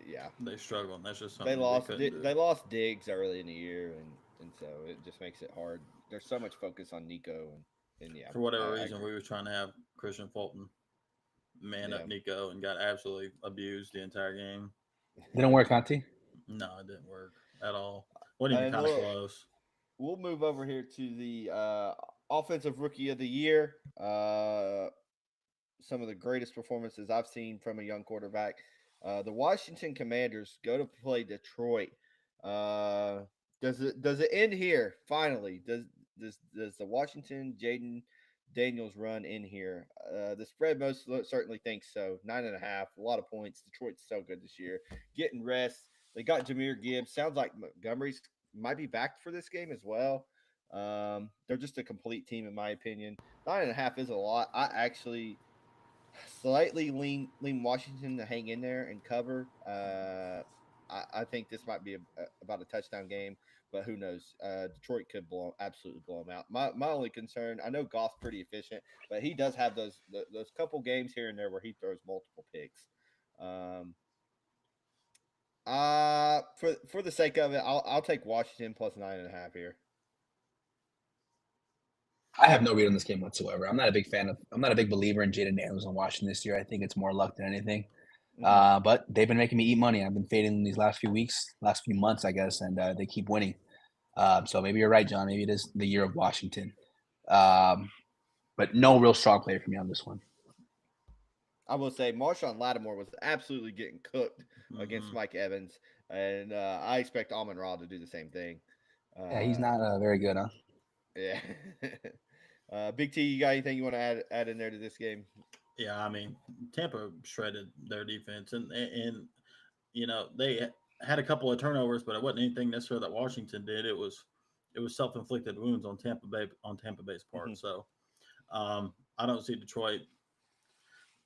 Yeah, they struggle, and that's just they something lost. couldn't do. They lost Diggs early in the year, and so it just makes it hard. There's so much focus on Nico, and yeah, For whatever I reason, agree. we were trying to have Christian Fulton man Yeah. up Nico and got absolutely abused the entire game. Didn't work, Conti. No, it didn't work at all. Wasn't even And kind of close. we'll move over here to the offensive rookie of the year. Some of the greatest performances I've seen from a young quarterback. The Washington Commanders go to play Detroit. Does it end here? Finally, does the Washington Jaden Daniels run in here? The spread most certainly thinks so. 9.5, a lot of points. Detroit's so good this year. Getting rest. They got Jameer Gibbs. Sounds like Montgomery's might be back for this game as well. They're just a complete team in my opinion. 9.5 is a lot. I actually slightly lean Washington to hang in there and cover. I think this might be about a touchdown game, but who knows? Detroit could absolutely blow them out. My only concern, I know Goff's pretty efficient, but he does have those couple games here and there where he throws multiple picks. For the sake of it, I'll take Washington plus 9.5 here. I have no read on this game whatsoever. I'm not a big believer in Jaden Daniels on Washington this year. I think it's more luck than anything. But they've been making me eat money. I've been fading them these last few months, I guess, and they keep winning. So maybe you're right, John. Maybe it is the year of Washington. But no real strong play for me on this one. I will say Marshawn Lattimore was absolutely getting cooked against Mike Evans, and I expect Amon-Ra to do the same thing. Yeah, he's not very good, huh? Yeah. Big T, you got anything you want to add in there to this game? Yeah, I mean, Tampa shredded their defense, and they had a couple of turnovers, but it wasn't anything necessarily that Washington did. It was self-inflicted wounds on Tampa Bay's part. So I don't see Detroit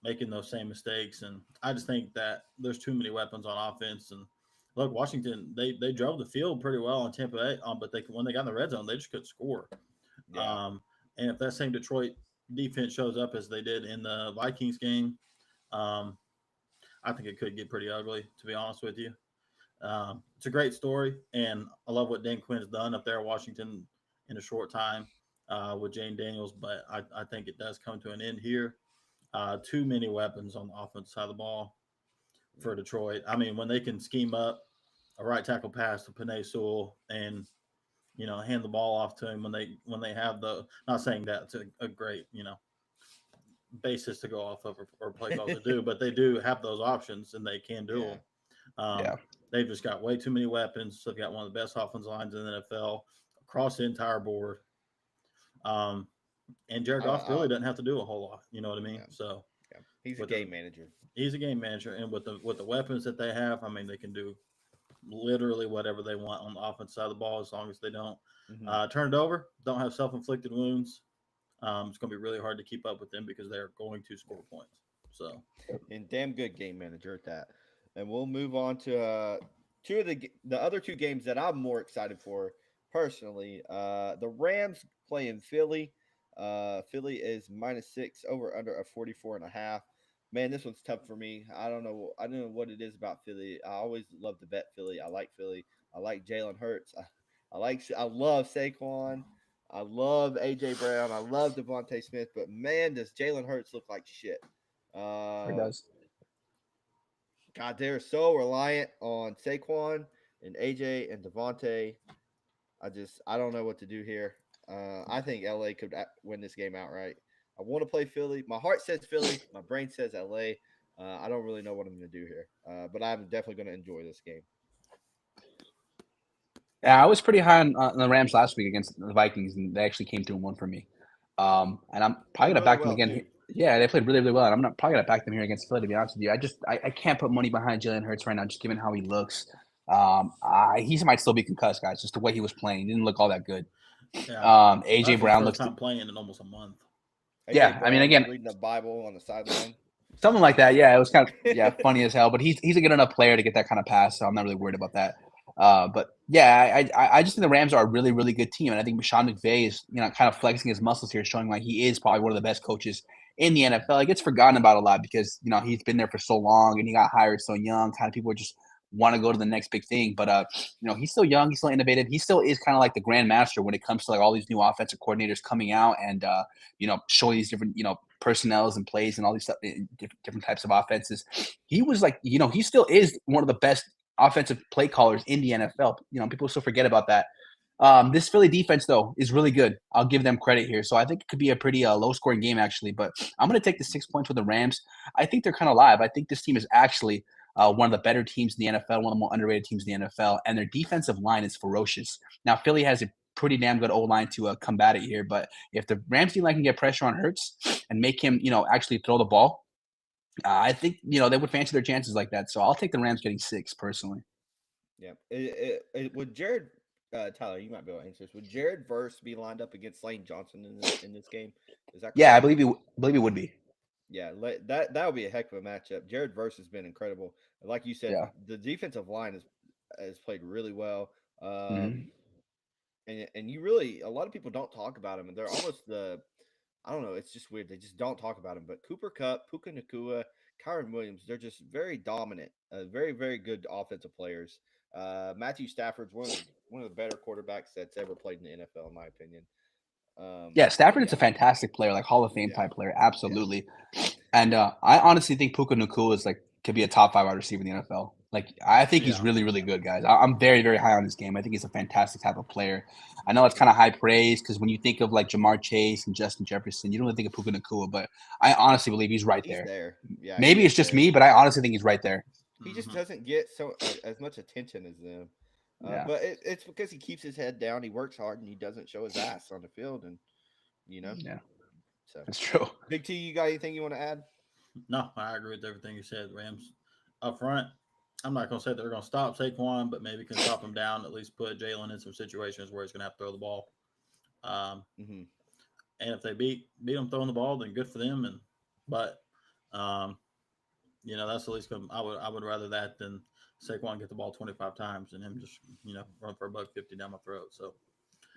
making those same mistakes, and I just think that there's too many weapons on offense. And look, Washington, they drove the field pretty well on Tampa Bay, but when they got in the red zone, they just couldn't score. Yeah. And if that same Detroit defense shows up as they did in the Vikings game, I think it could get pretty ugly, to be honest with you. It's a great story, and I love what Dan Quinn's done up there in Washington in a short time with Jaden Daniels, but I think it does come to an end here. Too many weapons on the offensive side of the ball for Detroit. I mean, when they can scheme up a right tackle pass to Penei Sewell and hand the ball off to him when they have not saying that's a great basis to go off of or play calls to do, but they do have those options and they can do them. They've just got way too many weapons. They've got one of the best offensive lines in the NFL across the entire board. And Jared Goff really doesn't have to do a whole lot. You know what I mean? Yeah. So he's a game manager. He's a game manager, and with the weapons that they have, I mean, they can do literally whatever they want on the offense side of the ball as long as they don't turn it over, don't have self-inflicted wounds. It's going to be really hard to keep up with them because they're going to score points. So, and damn good game manager at that. And we'll move on to two of the other two games that I'm more excited for personally. The Rams playing Philly. Philly is -6 over under a 44.5. Man, this one's tough for me. I don't know what it is about Philly. I always love to bet Philly. I like Philly. I like Jalen Hurts. I love Saquon. I love AJ Brown. I love Devontae Smith. But man, does Jalen Hurts look like shit? It does. God, they're so reliant on Saquon and AJ and Devontae. I don't know what to do here. I think LA could win this game outright. I want to play Philly. My heart says Philly. My brain says LA. I don't really know what I'm going to do here, but I'm definitely going to enjoy this game. Yeah, I was pretty high on the Rams last week against the Vikings, and they actually came through and won for me. And I'm probably going to back them again. Too. Yeah, they played really, really well. And I'm probably going to back them here against Philly, to be honest with you. I can't put money behind Jalen Hurts right now, just given how he looks. He might still be concussed, guys, just the way he was playing. He didn't look all that good. Yeah. AJ Brown looks time playing in almost a month. AJ Brown, I mean, again, reading the Bible on the sideline. Something like that. Yeah, it was kind of funny as hell. But he's a good enough player to get that kind of pass, so I'm not really worried about that. But yeah, I just think the Rams are a really, really good team, and I think Sean McVay is kind of flexing his muscles here, showing like he is probably one of the best coaches in the NFL. He gets forgotten about a lot because he's been there for so long and he got hired so young. Kind of people are just want to go to the next big thing, but he's still young, he's still innovative, he still is kind of like the grandmaster when it comes to like all these new offensive coordinators coming out and showing these different personnels and plays and all these stuff, different types of offenses. He was like he still is one of the best offensive play callers in the NFL. People still forget about that. This Philly defense though is really good. I'll give them credit here, so I think it could be a pretty low scoring game actually, but I'm going to take the 6 points with the Rams. I think they're kind of live. I think this team is actually one of the better teams in the NFL, one of the more underrated teams in the NFL, and their defensive line is ferocious. Now, Philly has a pretty damn good O-line to combat it here, but if the Rams D-line can get pressure on Hurts and make him, actually throw the ball, I think, they would fancy their chances like that. So I'll take the Rams getting 6 personally. Yeah. With Jared Tyler, you might be able to answer this. Would Jared Verse be lined up against Lane Johnson in this game? Is that correct? Yeah, I believe he would be. Yeah, that would be a heck of a matchup. Jared Verse has been incredible. Like you said, Yeah. the defensive line has played really well. Mhm. And you really, a lot of people don't talk about him, and they're almost I don't know, it's just weird. They just don't talk about him. But Cooper Cup, Puka Nakua, Kyron Williams, they're just very dominant, very, very good offensive players. Matthew Stafford's one of the better quarterbacks that's ever played in the NFL, in my opinion. Yeah, Stafford But is a fantastic player, like Hall of Fame yeah, type player, absolutely. And I honestly think Puka Nakua is could be a top 5 wide receiver in the NFL. Like I think he's Yeah. really, really good, guys. I'm very, very high on this game. I think he's a fantastic type of player. I know it's kind of high praise because when you think of like Jamar Chase and Justin Jefferson, you don't really think of Puka Nakua, but I honestly believe he's right he's there. there. Yeah, Maybe he it's is just there. me, but I honestly think he's right there. He just Mhm. doesn't get as much attention as them. Yeah. But it's because he keeps his head down. He works hard and he doesn't show his ass on the field. And Yeah, so that's true. Big T, you got anything you want to add? No, I agree with everything you said. Rams up front. I'm not going to say they're going to stop Saquon, but maybe can stop him down. At least put Jalen in some situations where he's going to have to throw the ball. Mm-hmm. And if they beat them throwing the ball, then good for them. But that's at least good. I would rather that than Saquon get the ball 25 times and him just run for $150 down my throat. So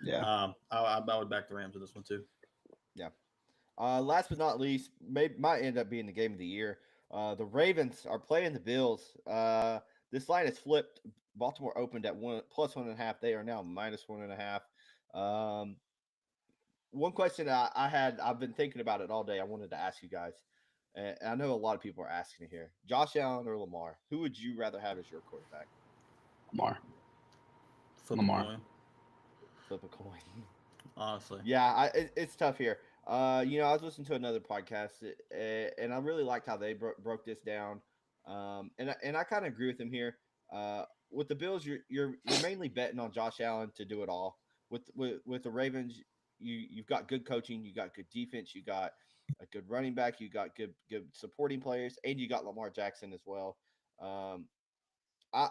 Yeah. I would back the Rams in this one too. Yeah. Last but not least, might end up being the game of the year. The Ravens are playing the Bills. This line is flipped. Baltimore opened at +1.5. They are now -1.5. One question I've been thinking about it all day. I wanted to ask you guys. And I know a lot of people are asking it here. Josh Allen or Lamar? Who would you rather have as your quarterback? Lamar. Flip a coin. Honestly. Yeah, it's tough here. I was listening to another podcast, and I really liked how they broke this down. And I kind of agree with them here. With the Bills, you're mainly betting on Josh Allen to do it all. With the Ravens, you've got good coaching, you got good defense, you got a good running back, you got good supporting players, and you got Lamar Jackson as well. I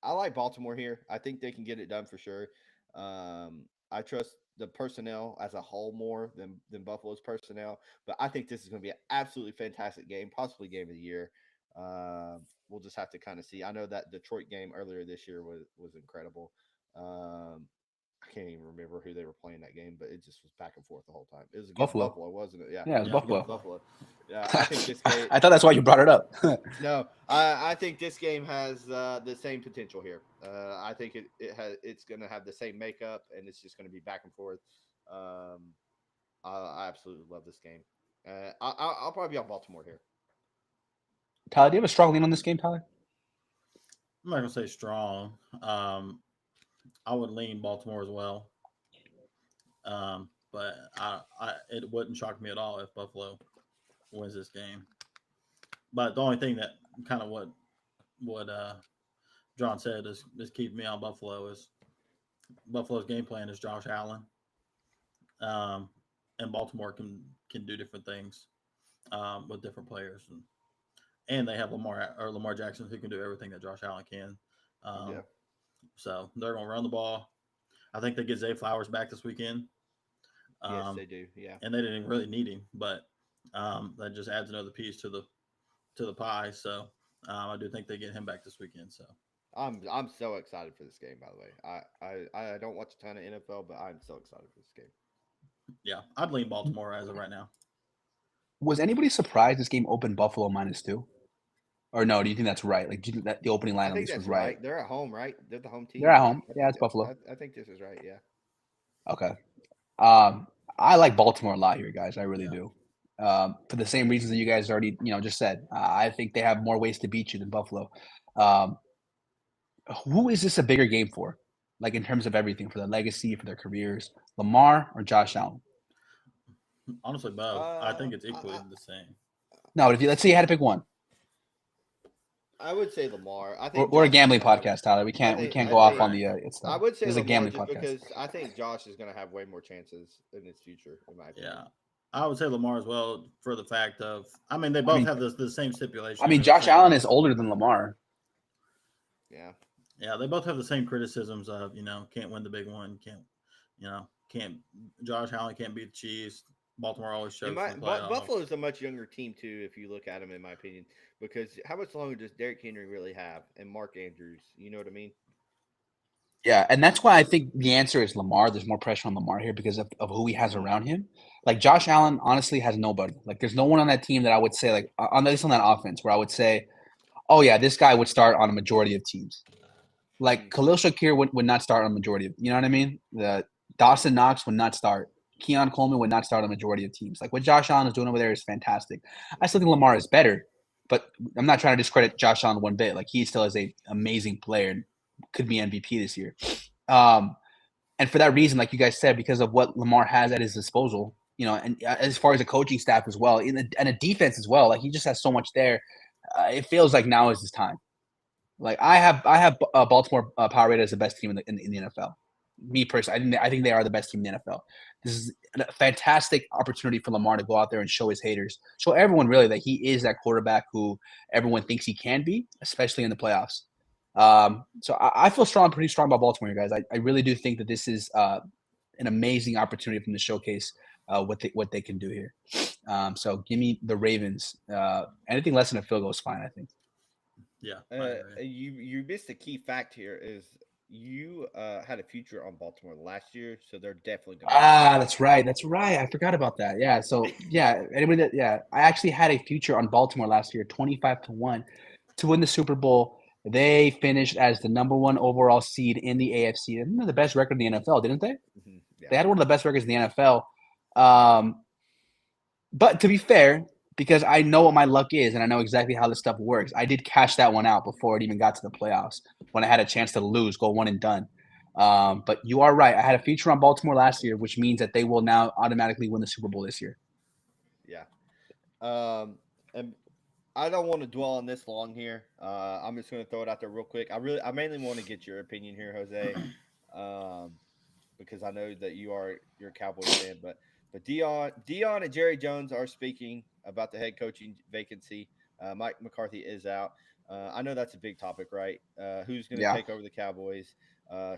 I like Baltimore here. I think they can get it done for sure. I trust the personnel as a whole more than Buffalo's personnel, but I think this is going to be an absolutely fantastic game, possibly game of the year. We'll just have to kind of see. I know that Detroit game earlier this year was incredible. I can't even remember who they were playing that game, but it just was back and forth the whole time. It was against Buffalo, wasn't it? Yeah, Yeah, it was Buffalo. Buffalo. Yeah, I think this game. I thought that's why you brought it up. No, I think this game has the same potential here. I think it's going to have the same makeup, and it's just going to be back and forth. I absolutely love this game. I'll probably be on Baltimore here. Tyler, do you have a strong lean on this game, Tyler? I'm not going to say strong. I would lean Baltimore as well. But it wouldn't shock me at all if Buffalo wins this game. But the only thing that kind of what John said is keeping me on Buffalo is Buffalo's game plan is Josh Allen. And Baltimore can do different things with different players. And they have Lamar Jackson who can do everything that Josh Allen can. So they're going to run the ball. I think they get Zay Flowers back this weekend. Yes, they do. Yeah, and they didn't even really need him, but that just adds another piece to the pie. So I do think they get him back this weekend. So I'm so excited for this game. By the way, I don't watch a ton of NFL, but I'm so excited for this game. Yeah, I'd lean Baltimore as of right now. Was anybody surprised this game opened Buffalo -2? Or no, do you think that's right? Like, do you think that the opening line I at think least that's was right? They're at home, right? They're the home team. They're at home. Yeah, it's Buffalo. I think this is right. Yeah. Okay. I like Baltimore a lot here, guys. I really do. For the same reasons that you guys already, just said. I think they have more ways to beat you than Buffalo. Who is this a bigger game for? Like in terms of everything, for their legacy, for their careers, Lamar or Josh Allen? Honestly, both. I think it's equally the same. No, let's say you had to pick one. I would say Lamar. I think we're a gambling podcast, Tyler. We can't go off on the. I would say this is a Lamar gambling just podcast because I think Josh is going to have way more chances in his future. In my opinion. Yeah, I would say Lamar as well for the fact of. I mean, they both have the same stipulation. I mean, Josh Allen is older than Lamar. Yeah. Yeah, they both have the same criticisms of, can't win the big one, can't Josh Allen can't beat the Chiefs. Baltimore always In chokes my in the playoffs. Buffalo is a much younger team too, if you look at them, in my opinion. Because how much longer does Derrick Henry really have, and Mark Andrews? You know what I mean? Yeah, and that's why I think the answer is Lamar. There's more pressure on Lamar here because of who he has Mm-hmm. around him. Like Josh Allen, honestly, has nobody. Like, there's no one on that team that I would say, like, on at least on that offense, where I would say, oh yeah, this guy would start on a majority of teams. Mm-hmm. Like Khalil Shakir would not start on a majority of, you know what I mean? The Dawson Knox would not start. Keon Coleman would not start on a majority of teams. Like what Josh Allen is doing over there is fantastic. I still think Lamar is better, but I'm not trying to discredit Josh Allen one bit. Like he still is a amazing player and could be MVP this year. Um, and for that reason, like you guys said, because of what Lamar has at his disposal, and as far as a coaching staff as well, and a defense as well, like he just has so much there. It feels like now is his time. Like I have Baltimore Power rated as the best team in the NFL. Me personally, I think they are the best team in the NFL. This is a fantastic opportunity for Lamar to go out there and show his haters, show everyone really that he is that quarterback who everyone thinks he can be, especially in the playoffs. So I feel pretty strong about Baltimore, guys. I really do think that this is an amazing opportunity for them to showcase what they can do here. So give me the Ravens. Anything less than a field goal is fine, I think. Yeah, I agree. You missed a key fact here is you had a future on Baltimore last year, so they're definitely going to win. That's right. That's right. I forgot about that. Yeah. So anybody I actually had a future on Baltimore last year, 25-1 to win the Super Bowl. They finished as the number one overall seed in the AFC. And they're the best record in the NFL, didn't they? Mm-hmm. Yeah. They had one of the best records in the NFL. But to be fair, because I know what my luck is and I know exactly how this stuff works, I did cash that one out before it even got to the playoffs when I had a chance to lose, go one and done. But you are right. I had a feature on Baltimore last year, which means that they will now automatically win the Super Bowl this year. Yeah. And I don't want to dwell on this long here. I'm just going to throw it out there real quick. I mainly want to get your opinion here, Jose, because I know that you're a Cowboys fan. But Dion and Jerry Jones are speaking about the head coaching vacancy. Mike McCarthy is out. I know that's a big topic, right? Who's going to take over the Cowboys?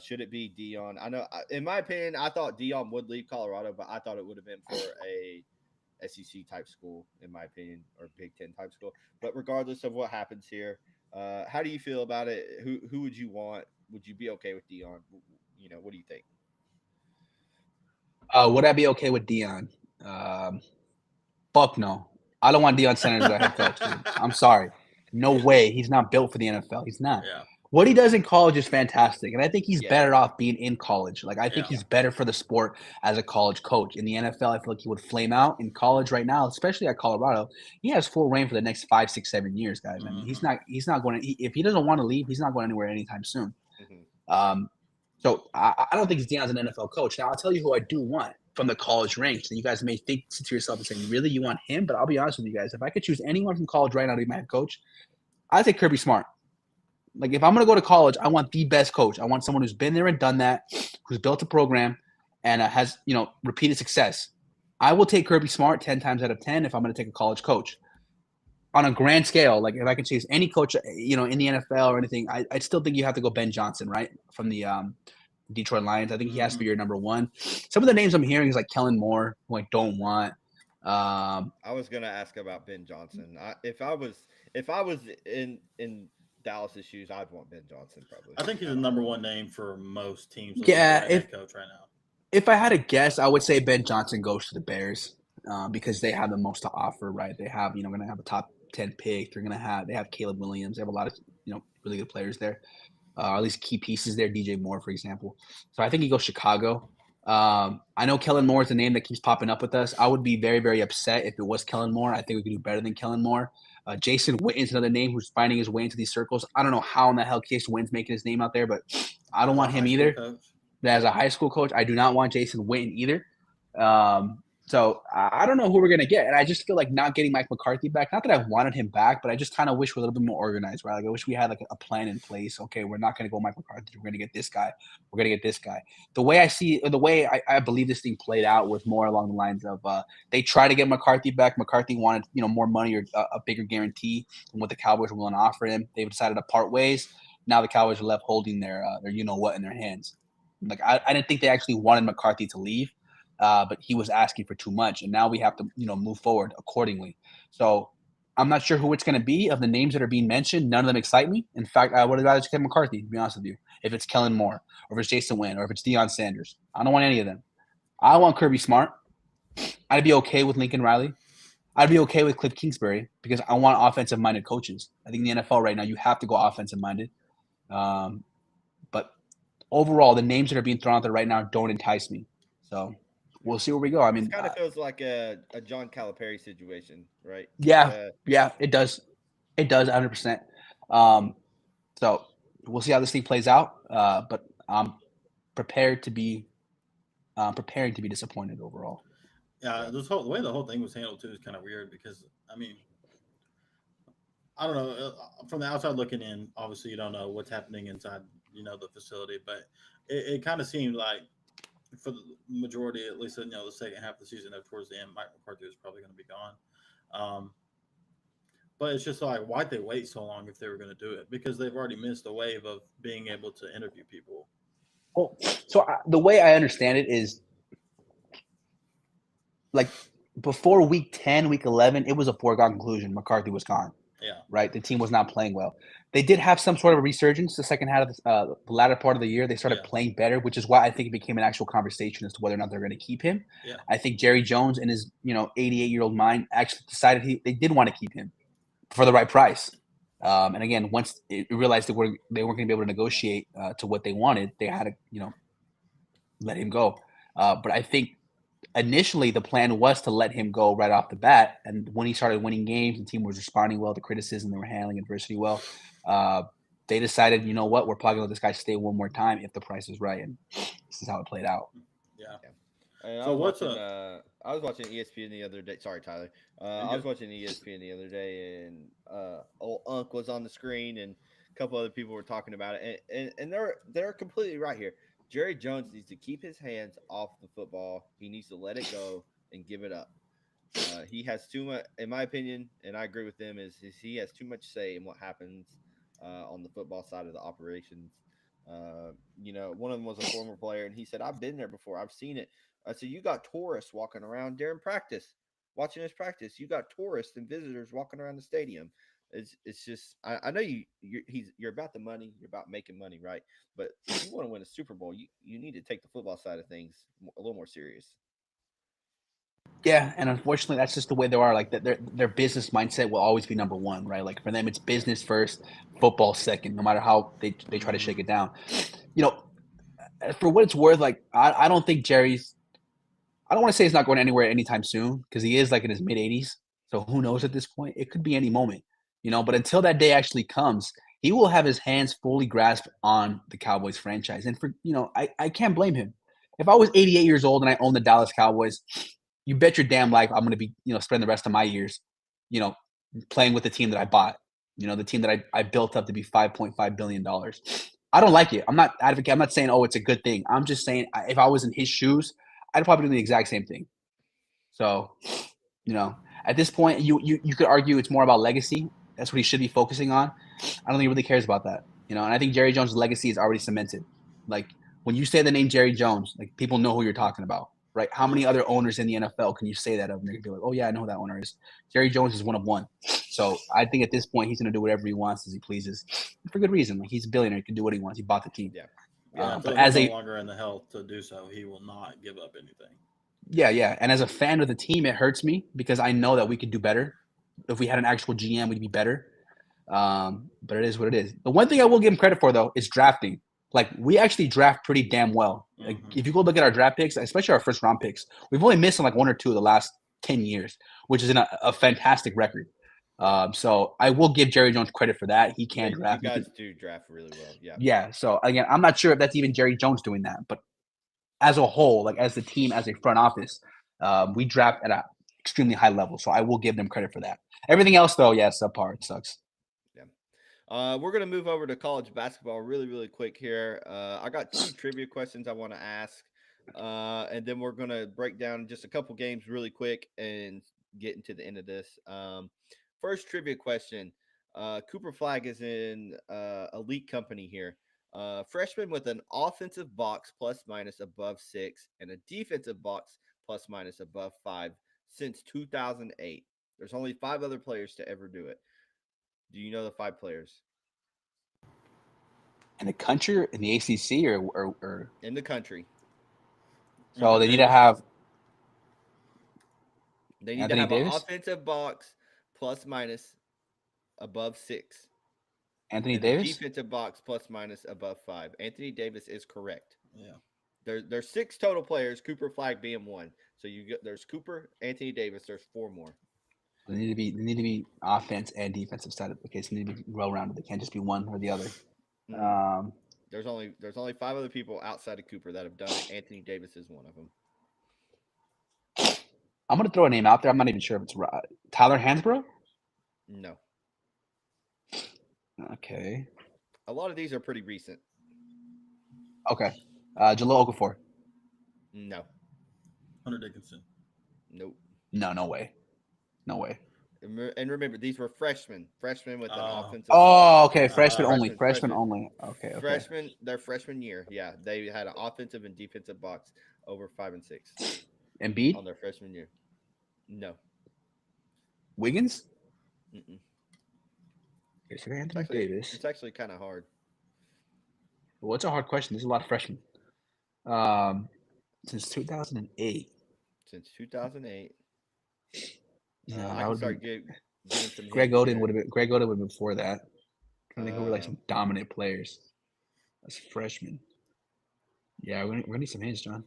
Should it be Dion? I know, in my opinion, I thought Dion would leave Colorado, but I thought it would have been for a SEC type school, in my opinion, or Big Ten type school. But regardless of what happens here, how do you feel about it? Who would you want? Would you be okay with Dion? What do you think? Would I be okay with Dion? Fuck no. I don't want Deion Sanders as a head coach. Dude. I'm sorry. No way. He's not built for the NFL. He's not. Yeah. What he does in college is fantastic, and I think he's better off being in college. Like I think he's better for the sport as a college coach. In the NFL, I feel like he would flame out. In college right now, especially at Colorado, he has full reign for the next 5, 6, 7 years, guys. I mean, he's not going to. If he doesn't want to leave, he's not going anywhere anytime soon. Mm-hmm. So I don't think Deion's an NFL coach. Now I'll tell you who I do want from the college ranks, and you guys may think to yourself and say, "Really, you want him?" But I'll be honest with you guys. If I could choose anyone from college right now to be my head coach, I'd say Kirby Smart. Like if I'm going to go to college, I want the best coach. I want someone who's been there and done that, who's built a program, and has repeated success. I will take Kirby Smart 10 times out of 10 if I'm going to take a college coach. On a grand scale, like if I could chase any coach, in the NFL or anything, I still think you have to go Ben Johnson, right, from the Detroit Lions. I think he has to be your number one. Some of the names I'm hearing is like Kellen Moore, who I don't want. I was going to ask about Ben Johnson. If I was in Dallas's shoes, I'd want Ben Johnson probably. I think he's the number one name for most teams. Head coach right now. If I had to guess, I would say Ben Johnson goes to the Bears because they have the most to offer, right? They have, going to have a top 10 pick. They have Caleb Williams. They have a lot of, really good players there, or at least key pieces there. DJ Moore, for example. So I think he goes Chicago. I know Kellen Moore is the name that keeps popping up with us. I would be very, very upset if it was Kellen Moore. I think we could do better than Kellen Moore. Jason Witten is another name who's finding his way into these circles. I don't know how in the hell Case Witten's making his name out there, but I don't want him either. As a high school coach, I do not want Jason Witten either. So I don't know who we're going to get. And I just feel like not getting Mike McCarthy back, not that I've wanted him back, but I just kind of wish we're a little bit more organized, right? Like I wish we had like a plan in place. Okay, we're not going to go Mike McCarthy. We're going to get this guy. We're going to get this guy. The way I believe this thing played out was more along the lines of they tried to get McCarthy back. McCarthy wanted, more money or a bigger guarantee than what the Cowboys were willing to offer him. They decided to part ways. now the Cowboys are left holding their you know what in their hands. Like I didn't think they actually wanted McCarthy to leave, but he was asking for too much, and now we have to move forward accordingly. So I'm not sure who it's going to be. Of the names that are being mentioned, none of them excite me. In fact, I would have rather just get McCarthy, to be honest with you. If it's Kellen Moore, or if it's Jason Wynn, or if it's Deion Sanders, I don't want any of them. I want Kirby Smart. I'd be okay with Lincoln Riley. I'd be okay with Cliff Kingsbury because I want offensive-minded coaches. I think in the NFL right now, you have to go offensive-minded. But overall, the names that are being thrown out there right now don't entice me. So we'll see where we go. I mean, it kind of feels like a John Calipari situation, right? Yeah, it does. It does 100%. So we'll see how this thing plays out. But I'm prepared to be preparing to be disappointed overall. Yeah, the way the whole thing was handled too is kind of weird because I mean, I don't know. From the outside looking in, obviously you don't know what's happening inside, the facility, but it kind of seemed like for the majority, at least the second half of the season, towards the end, Mike McCarthy was probably going to be gone. But it's just like, why'd they wait so long if they were going to do it? Because they've already missed the wave of being able to interview people. Well, so the way I understand it is, like, before week 10, week 11, it was a foregone conclusion. McCarthy was gone. Yeah. Right? The team was not playing well. They did have some sort of a resurgence the second half of the latter part of the year. They started playing better, which is why I think it became an actual conversation as to whether or not they're going to keep him. Yeah. I think Jerry Jones, in his 88-year-old mind, actually decided they did want to keep him for the right price. And again, once it realized they weren't going to be able to negotiate to what they wanted, they had to let him go. But I think initially the plan was to let him go right off the bat, and when he started winning games, the team was responding well to criticism, they were handling adversity well. They decided, you know what, we're probably gonna let this guy stay one more time if the price is right, and this is how it played out. Yeah. And so I was watching ESPN the other day. Sorry, Tyler. I was watching ESPN the other day, and old Unc was on the screen, and a couple other people were talking about it, and they're completely right here. Jerry Jones needs to keep his hands off the football. He needs to let it go and give it up. He has too much, in my opinion, and I agree with them, is he has too much say in what happens on the football side of the operations. One of them was a former player, and he said, "I've been there before. I've seen it." I said, "You got tourists walking around during practice, watching his practice. You got tourists and visitors walking around the stadium. It's just I know you're about the money, you're about making money, right? But if you want to win a Super Bowl, you need to take the football side of things a little more serious." Yeah, and unfortunately, that's just the way they are. Like their business mindset will always be number one, right? Like for them, it's business first, football second. No matter how they try to shake it down. For what it's worth, like I don't think Jerry's. I don't want to say he's not going anywhere anytime soon because he is like in his mid 80s. So who knows at this point? It could be any moment, But until that day actually comes, he will have his hands fully grasped on the Cowboys franchise. And I can't blame him. If I was 88 years old and I owned the Dallas Cowboys, you bet your damn life I'm going to be, spend the rest of my years, playing with the team that I bought, the team that I built up to be $5.5 billion. I don't like it. I'm not advocating. I'm not saying, oh, it's a good thing. I'm just saying if I was in his shoes, I'd probably do the exact same thing. So, at this point, you could argue it's more about legacy. That's what he should be focusing on. I don't think he really cares about that. And I think Jerry Jones' legacy is already cemented. Like when you say the name Jerry Jones, like people know who you're talking about, right? How many other owners in the NFL can you say that of? And they're gonna be like, oh yeah, I know who that owner is. Jerry Jones is one of one. So I think at this point he's gonna do whatever he wants as he pleases, for good reason. Like he's a billionaire, he can do what he wants. He bought the team. Yeah, but as no longer in the health to do so, he will not give up anything. Yeah. And as a fan of the team, it hurts me because I know that we could do better. If we had an actual GM, we'd be better. But it is what it is. The one thing I will give him credit for, though, is drafting. Like, we actually draft pretty damn well. Like, if you go look at our draft picks, especially our first-round picks, we've only missed on, like, one or two of the last 10 years, which is a fantastic record. So I will give Jerry Jones credit for that. He can draft. You guys do draft really well. Yeah. Yeah. So, again, I'm not sure if that's even Jerry Jones doing that. But as a whole, like as the team, as a front office, we draft at an extremely high level. So I will give them credit for that. Everything else, though, yeah, subpar. It sucks. We're going to move over to college basketball really, really quick here. I got two trivia questions I want to ask, and then we're going to break down just a couple games really quick and get into the end of this. First trivia question. Cooper Flag is in elite company here. Freshman with an offensive box plus minus above 6 and a defensive box plus minus above 5 since 2008. There's only 5 other players to ever do it. Do you know the 5 players In the country, in the ACC, or in the country? so they need to Davis. have They need Anthony to have Davis? an offensive box plus minus above 6 Anthony and a Davis. defensive box plus minus above 5. Anthony Davis is correct. Yeah. There's 6 total players, Cooper Flag being one. So there's Cooper, Anthony Davis, there's 4 more. They need to be offense and defensive side of the case. They need to be well rounded. They can't just be one or the other. Mhm. There's only 5 other people outside of Cooper that have done it. Anthony Davis is one of them. I'm gonna throw a name out there. I'm not even sure if it's right. Tyler Hansbrough. No. Okay. A lot of these are pretty recent. Okay. Jalil Okafor. No. Hunter Dickinson. Nope. No way. No way. And remember, these were freshmen with an offensive. Oh, okay. Freshman Uh, only. Freshman freshman. only. Okay. Their freshman year. Yeah, they had an offensive and defensive box over 5 and 6 Embiid. on their freshman year. No. Wiggins. Mm-mm. Okay, so Anthony Davis. It's actually kind of hard. Well, it's a hard question. There's a lot of freshmen. Since 2008. Since 2008. Yeah, I can start giving some Greg hints Oden here. would have been. Greg Oden would have been before that. I think who were like some dominant players as freshmen. Yeah, we're gonna need some hints, John.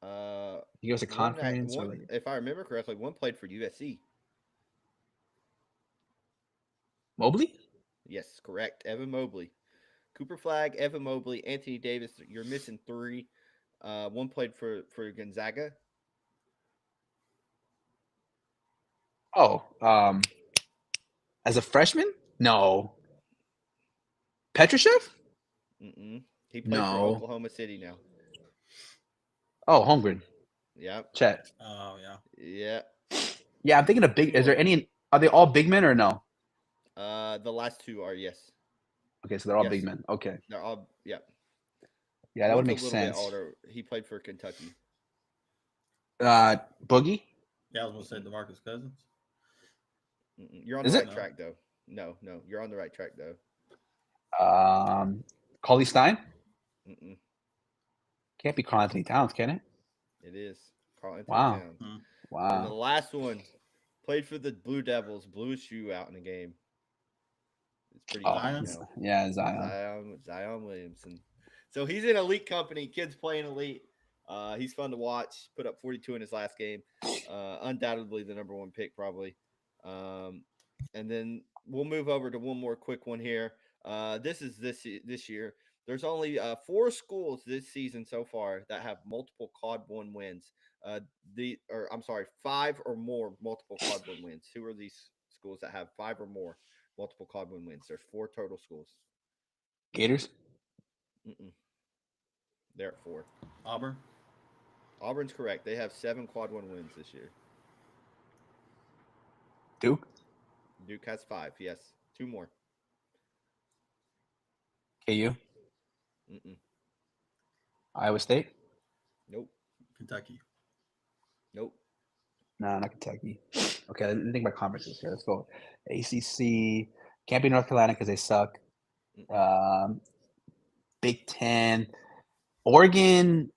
You give us a conference or like if I remember correctly, one played for USC. Mobley? Yes, correct. Evan Mobley. Cooper Flag, Evan Mobley, Anthony Davis. You're missing 3. One played for Gonzaga. Oh, as a freshman? No. Petrushev? Mm-mm. He played for No. Oklahoma City now. Oh, Holmgren. Yep. Chet. Oh yeah. Yeah. Yeah, I'm thinking of big. Is there any? Are they all big men or no? The last 2 are yes. Okay, so they're all Yes. big men. Okay. They're all Yeah, that would One's make a little sense. bit older. He played for Kentucky. Boogie? Yeah, I was gonna say DeMarcus Cousins. Mm-mm. You're on Is the it? right track though. No, you're on the right track though. Cauley Stein? Mm-mm. Can't be Karl Anthony Towns, can it? It is Karl Anthony Wow. Towns. Hmm. And the Wow. last one played for the Blue Devils, blew his shoe out in a game. It's pretty Oh, common Zion? now. yeah, Zion. Zion Williamson. So he's in elite company. Kids playing elite. He's fun to watch. Put up 42 in his last game. Undoubtedly the number 1 pick, probably. And then we'll move over to one more quick one here. This is this year. There's only 4 schools this season so far that have multiple Quad 1 wins. 5 or more multiple Quad 1 wins. Who are these schools that have 5 or more multiple Quad 1 wins? There's 4 total schools. Gators? Mm-mm. They're at 4. Auburn. Auburn's correct. They have 7 Quad 1 wins this year. Duke? Duke has 5. Yes, 2 more. KU? Mm-mm. Iowa State? Nope. Kentucky. Nope. No, not Kentucky. Okay, let me think about conferences here. Let's go. ACC. Can't be North Carolina because they suck. Big Ten. Oregon?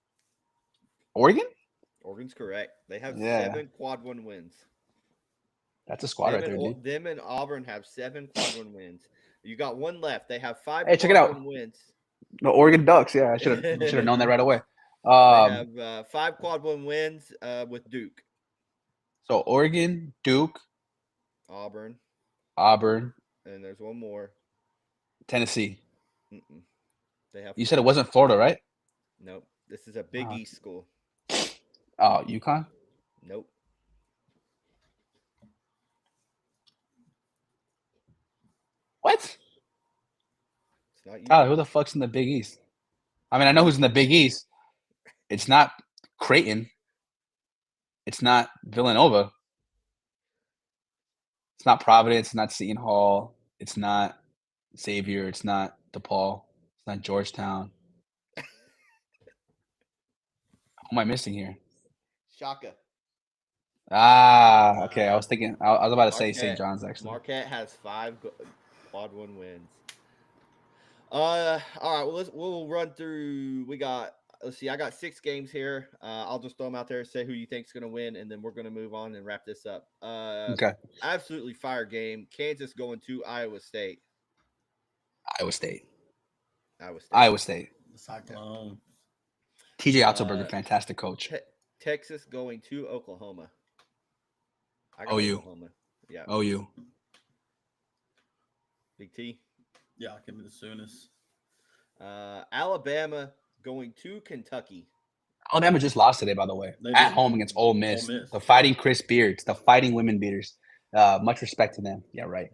Oregon's correct. They have Yeah. 7 Quad 1 wins. That's a squad right there, dude. Them and Auburn have 7 Quad 1 wins. You got 1 left. They have 5 Hey, check it Quad out. 1 wins. No, Oregon Ducks. Yeah, I should have known that right away. They have 5 Quad 1 wins with Duke. So Oregon, Duke, Auburn, and there's 1 more. Tennessee. Mm-mm. They have. You said it wasn't Florida, right? Nope. This is a Big East school. Oh, UConn? Nope. What? It's not you. Tyler, who the fuck's in the Big East? I mean, I know who's in the Big East. It's not Creighton. It's not Villanova. It's not Providence. It's not Seton Hall. It's not Xavier. It's not DePaul. It's not Georgetown. Who am I missing here? Shaka. Okay. I was thinking. I was about to say St. Marquette. John's actually. Marquette has 5 quad 1 wins. All right. Well, we'll run through. Let's see. I got 6 games here. I'll just throw them out there and say who you think's going to win, and then we're going to move on and wrap this up. Okay. Absolutely fire game. Kansas going to Iowa State. Iowa State. Iowa State. Iowa State. Cyclone. TJ Otzelberger, fantastic coach. Texas going to Oklahoma. I got OU. Oklahoma. Yeah. OU. Big T. Yeah, I'll give me the soonest. Alabama going to Kentucky. Alabama just lost today, by the way, They at did. home against Ole Miss. Ole Miss. The Fighting Chris Beards, the Fighting Women Beaters. Much respect to them. Yeah, right.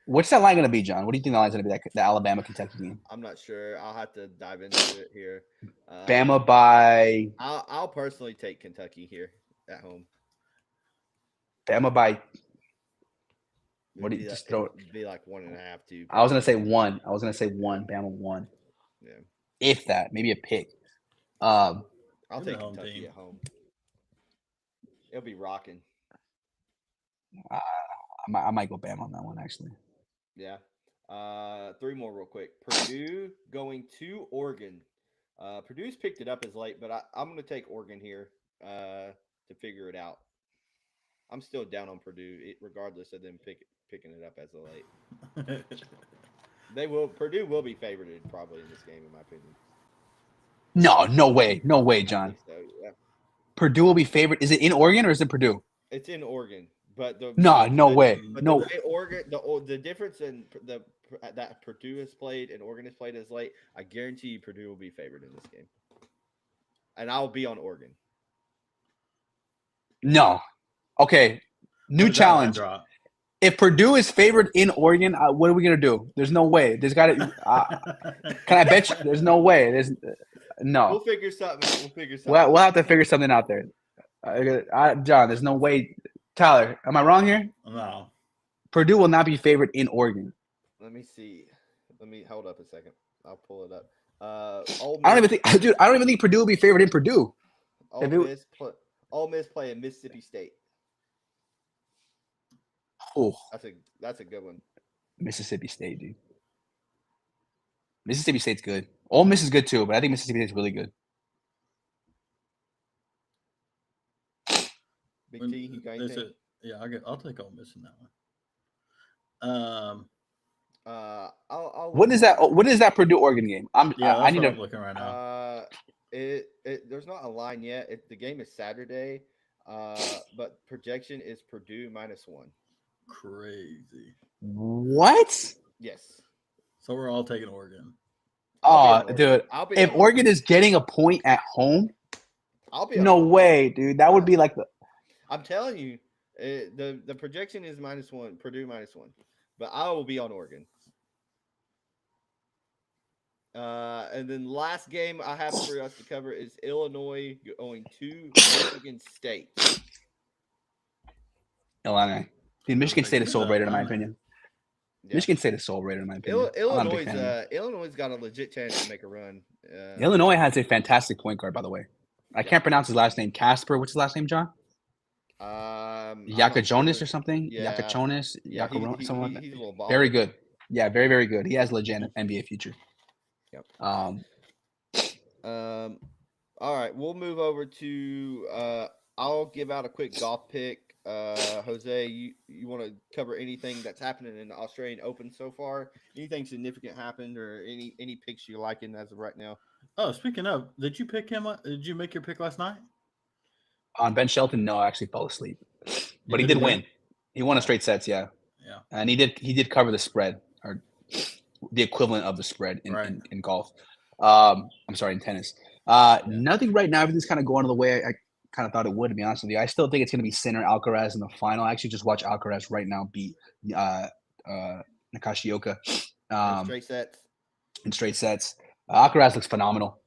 What's that line going to be, John? What do you think the line's going to be? The Alabama-Kentucky game? I'm not sure. I'll have to dive into it here. Bama by I'll personally take Kentucky here at home. Bama by. What do It'd you be just like, throw? it'd be like 1.5, 2. I was going to say 1. I was going to say 1. Bama 1. Yeah. If that, maybe a pick. I'll You're take the home Kentucky team. at home. It'll be rocking. I might go Bama on that one, actually. Yeah. 3 more real quick. Purdue going to Oregon. Purdue's picked it up as late, but I'm going to take Oregon here to figure it out. I'm still down on Purdue, regardless of them picking it up as a late. Purdue will be favored probably in this game, in my opinion. No way. No way, I John. think so, yeah. Purdue will be favored. Is it in Oregon or is it Purdue? It's in Oregon, but No way. But No. the way Oregon, the difference in that Purdue has played and Oregon has played as late, I guarantee you Purdue will be favored in this game, and I'll be on Oregon. No. Okay. New challenge. If Purdue is favored in Oregon, what are we gonna do? There's no way. There's got to. Can I bet you? There's no way. There's no. We'll figure something. We'll have to figure something out there. John, there's no way. Tyler, am I wrong here? No. Purdue will not be favored in Oregon. Let me see. Let me hold up a second. I'll pull it up. Ole I don't even Miss- think, dude. I don't even think Purdue will be favored in Purdue. Ole Miss playing Mississippi State. Oh, That's a good one. Mississippi State, dude. Mississippi State's good. Ole Miss is good too, but I think Mississippi State's really good. Big T, you got anything? Yeah, I'll take Ole Miss in that one. What is that? What is that Purdue Oregon game? Yeah, that's I need what I'm to. looking right now. There's not a line yet. The game is Saturday, but projection is Purdue -1. Crazy. What? Yes. So we're all taking Oregon. I'll be on Dude. Oregon. If Oregon is getting a point at home, I'll be on no Oregon. way, dude. That would be like the. I'm telling you, the projection is -1, Purdue -1, but I will be on Oregon. And then last game I have for us to cover is Illinois going to Michigan State. Illinois. Dude, Michigan State is soul rated in my opinion. Yeah. Michigan State is soul rated in my opinion. Illinois got a legit chance to make a run. Illinois has a fantastic point guard, by the way. I can't pronounce his last name. Casper. What's his last name, John? Yaka Jonas or something? Yeah. Yaka Jonas? Yeah, someone like he's a that. little baller. Very good. Yeah, very, very good. He has legit NBA future. Yep. All right, we'll move over to I'll give out a quick golf pick. Jose, you want to cover anything that's happening in the Australian Open so far? Anything significant happened, or any picks you're liking as of right now? Oh, speaking of, did you pick him up? Did you make your pick last night? On Ben Shelton, no, I actually fell asleep. But he did win. He won a straight sets, yeah. Yeah. And he did cover the spread, or the equivalent of the spread in golf. I'm sorry, in tennis. Nothing right now. Everything's kind of going the way I kind of thought it would, to be honest with you. I still think it's going to be Sinner Alcaraz in the final. I actually just watched Alcaraz right now beat Nikashioka Straight sets. in straight sets. Alcaraz looks phenomenal.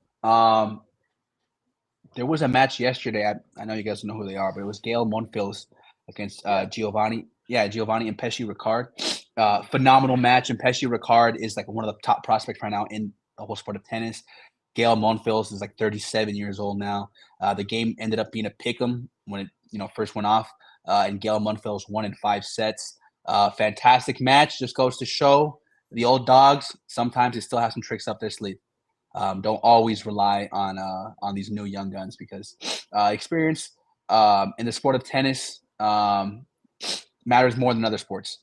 There was a match yesterday. I know you guys know who they are, but it was Gail Monfils against Giovanni Yeah, Giovanni and Pesci Ricard. Phenomenal match. And Pesci Ricard is like one of the top prospects right now in the whole sport of tennis. Gail Monfils is like 37 years old now. The game ended up being a pick'em when it first went off, and Gail Monfils won in 5 sets. Fantastic match. Just goes to show the old dogs sometimes they still have some tricks up their sleeve. Don't always rely on these new young guns because experience in the sport of tennis matters more than other sports,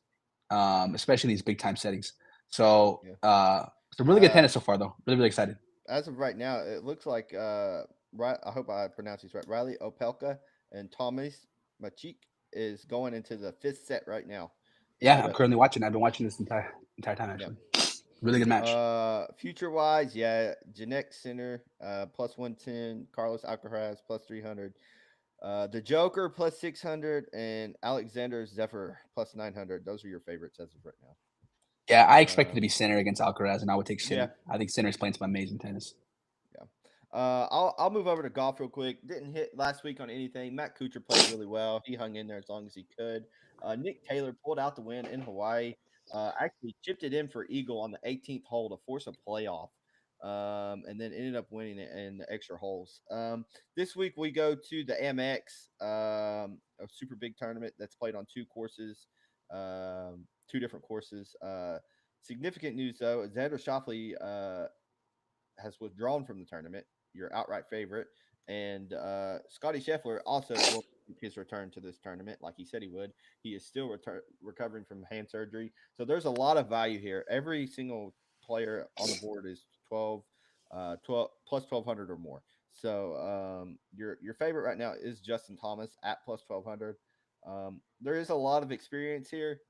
especially these big time settings. So, some really good tennis so far, though. Really, really excited. As of right now, it looks like right. I hope I pronounced these right. Riley Opelka and Thomas Machik is going into the 5th set right now. Yeah, I'm currently watching. I've been watching this entire time actually. Really good match. Future wise, yeah, Janek Sinner plus 110, Carlos Alcaraz plus 300, the Joker plus 600, and Alexander Zephyr plus 900. Those are your favorites as of right now. Yeah, I expected to be Sinner against Alcaraz, and I would take Sinner. Yeah. I think Sinner's playing some amazing tennis. Yeah. I'll move over to golf real quick. Didn't hit last week on anything. Matt Kuchar played really well. He hung in there as long as he could. Nick Taylor pulled out the win in Hawaii. Actually chipped it in for eagle on the 18th hole to force a playoff. And then ended up winning it in the extra holes. This week we go to the Amex, a super big tournament that's played on 2 courses, 2 different courses. Significant news though, Xander Schauffele has withdrawn from the tournament, your outright favorite, and Scotty Scheffler also will make his return to this tournament, like he said he would. He is still recovering from hand surgery, so there's a lot of value here. Every single player on the board is 12 plus 1200 or more. So your favorite right now is Justin Thomas at plus 1200. There is a lot of experience here.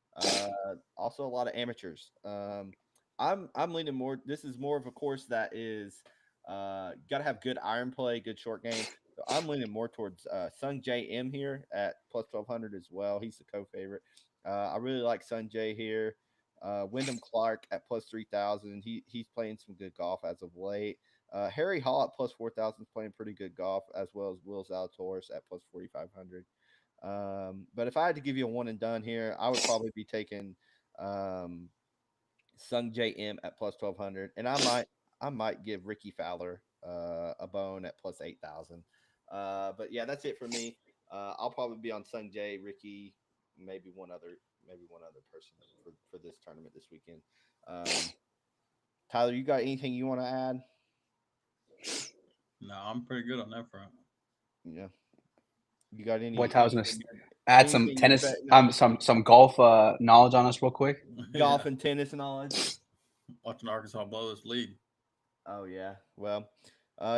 Also a lot of amateurs. I'm leaning more. This is more of a course that is got to have good iron play, good short game. So I'm leaning more towards Sung J M here at plus 1200 as well. He's the co-favorite. I really like Sung J here. Wyndham Clark at plus 3000. He's playing some good golf as of late. Harry Hall at plus 4000 is playing pretty good golf, as well as Will Zalatoris at plus 4500. But if I had to give you a one and done here, I would probably be taking Sung J M at plus 1200, and I might give Ricky Fowler a bone at plus 8000. But yeah, that's it for me. I'll probably be on Sung J, Ricky, maybe one other person for this tournament this weekend. Tyler, you got anything you want to add? No, I'm pretty good on that front. Yeah, you got Boy, Tyler's gonna anything, add some anything you're tennis, betting on? some golf knowledge on us real quick. Golf and tennis knowledge. Watching Arkansas blow this lead. Oh yeah. Well,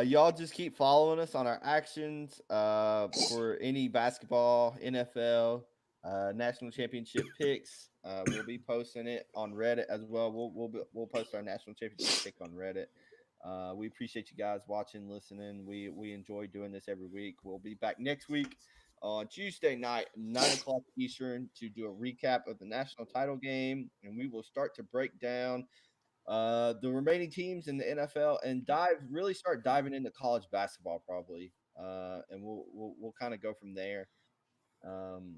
y'all just keep following us on our actions for any basketball, NFL, national championship picks. We'll be posting it on Reddit as well. We'll post our national championship pick on Reddit. We appreciate you guys watching, listening. We enjoy doing this every week. We'll be back next week on Tuesday night, 9 o'clock Eastern, to do a recap of the national title game, and we will start to break down the remaining teams in the NFL and start diving into college basketball probably. And we'll kind of go from there. Um,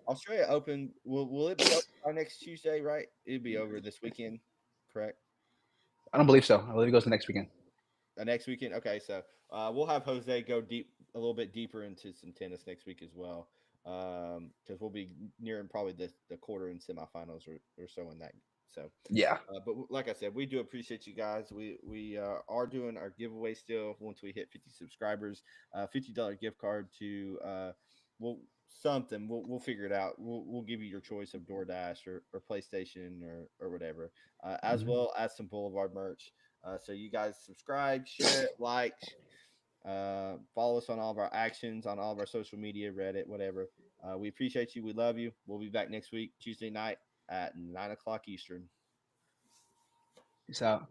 Australia Open will it be over by next Tuesday? Right, it'll be over this weekend, correct? I don't believe so. I believe it goes the next weekend. Next weekend. Okay, so we'll have Jose go a little bit deeper into some tennis next week as well, because we'll be nearing probably the quarter and semifinals or so in that. So Yeah. but like I said, we do appreciate you guys. We are doing our giveaway still once we hit 50 subscribers. $50 gift card to we'll figure it out. We'll give you your choice of DoorDash or PlayStation or whatever, as well as some Boulevard merch. So you guys subscribe, share it, like, follow us on all of our actions on all of our social media, Reddit, whatever. We appreciate you. We love you. We'll be back next week, Tuesday night at 9 o'clock Eastern. Peace out.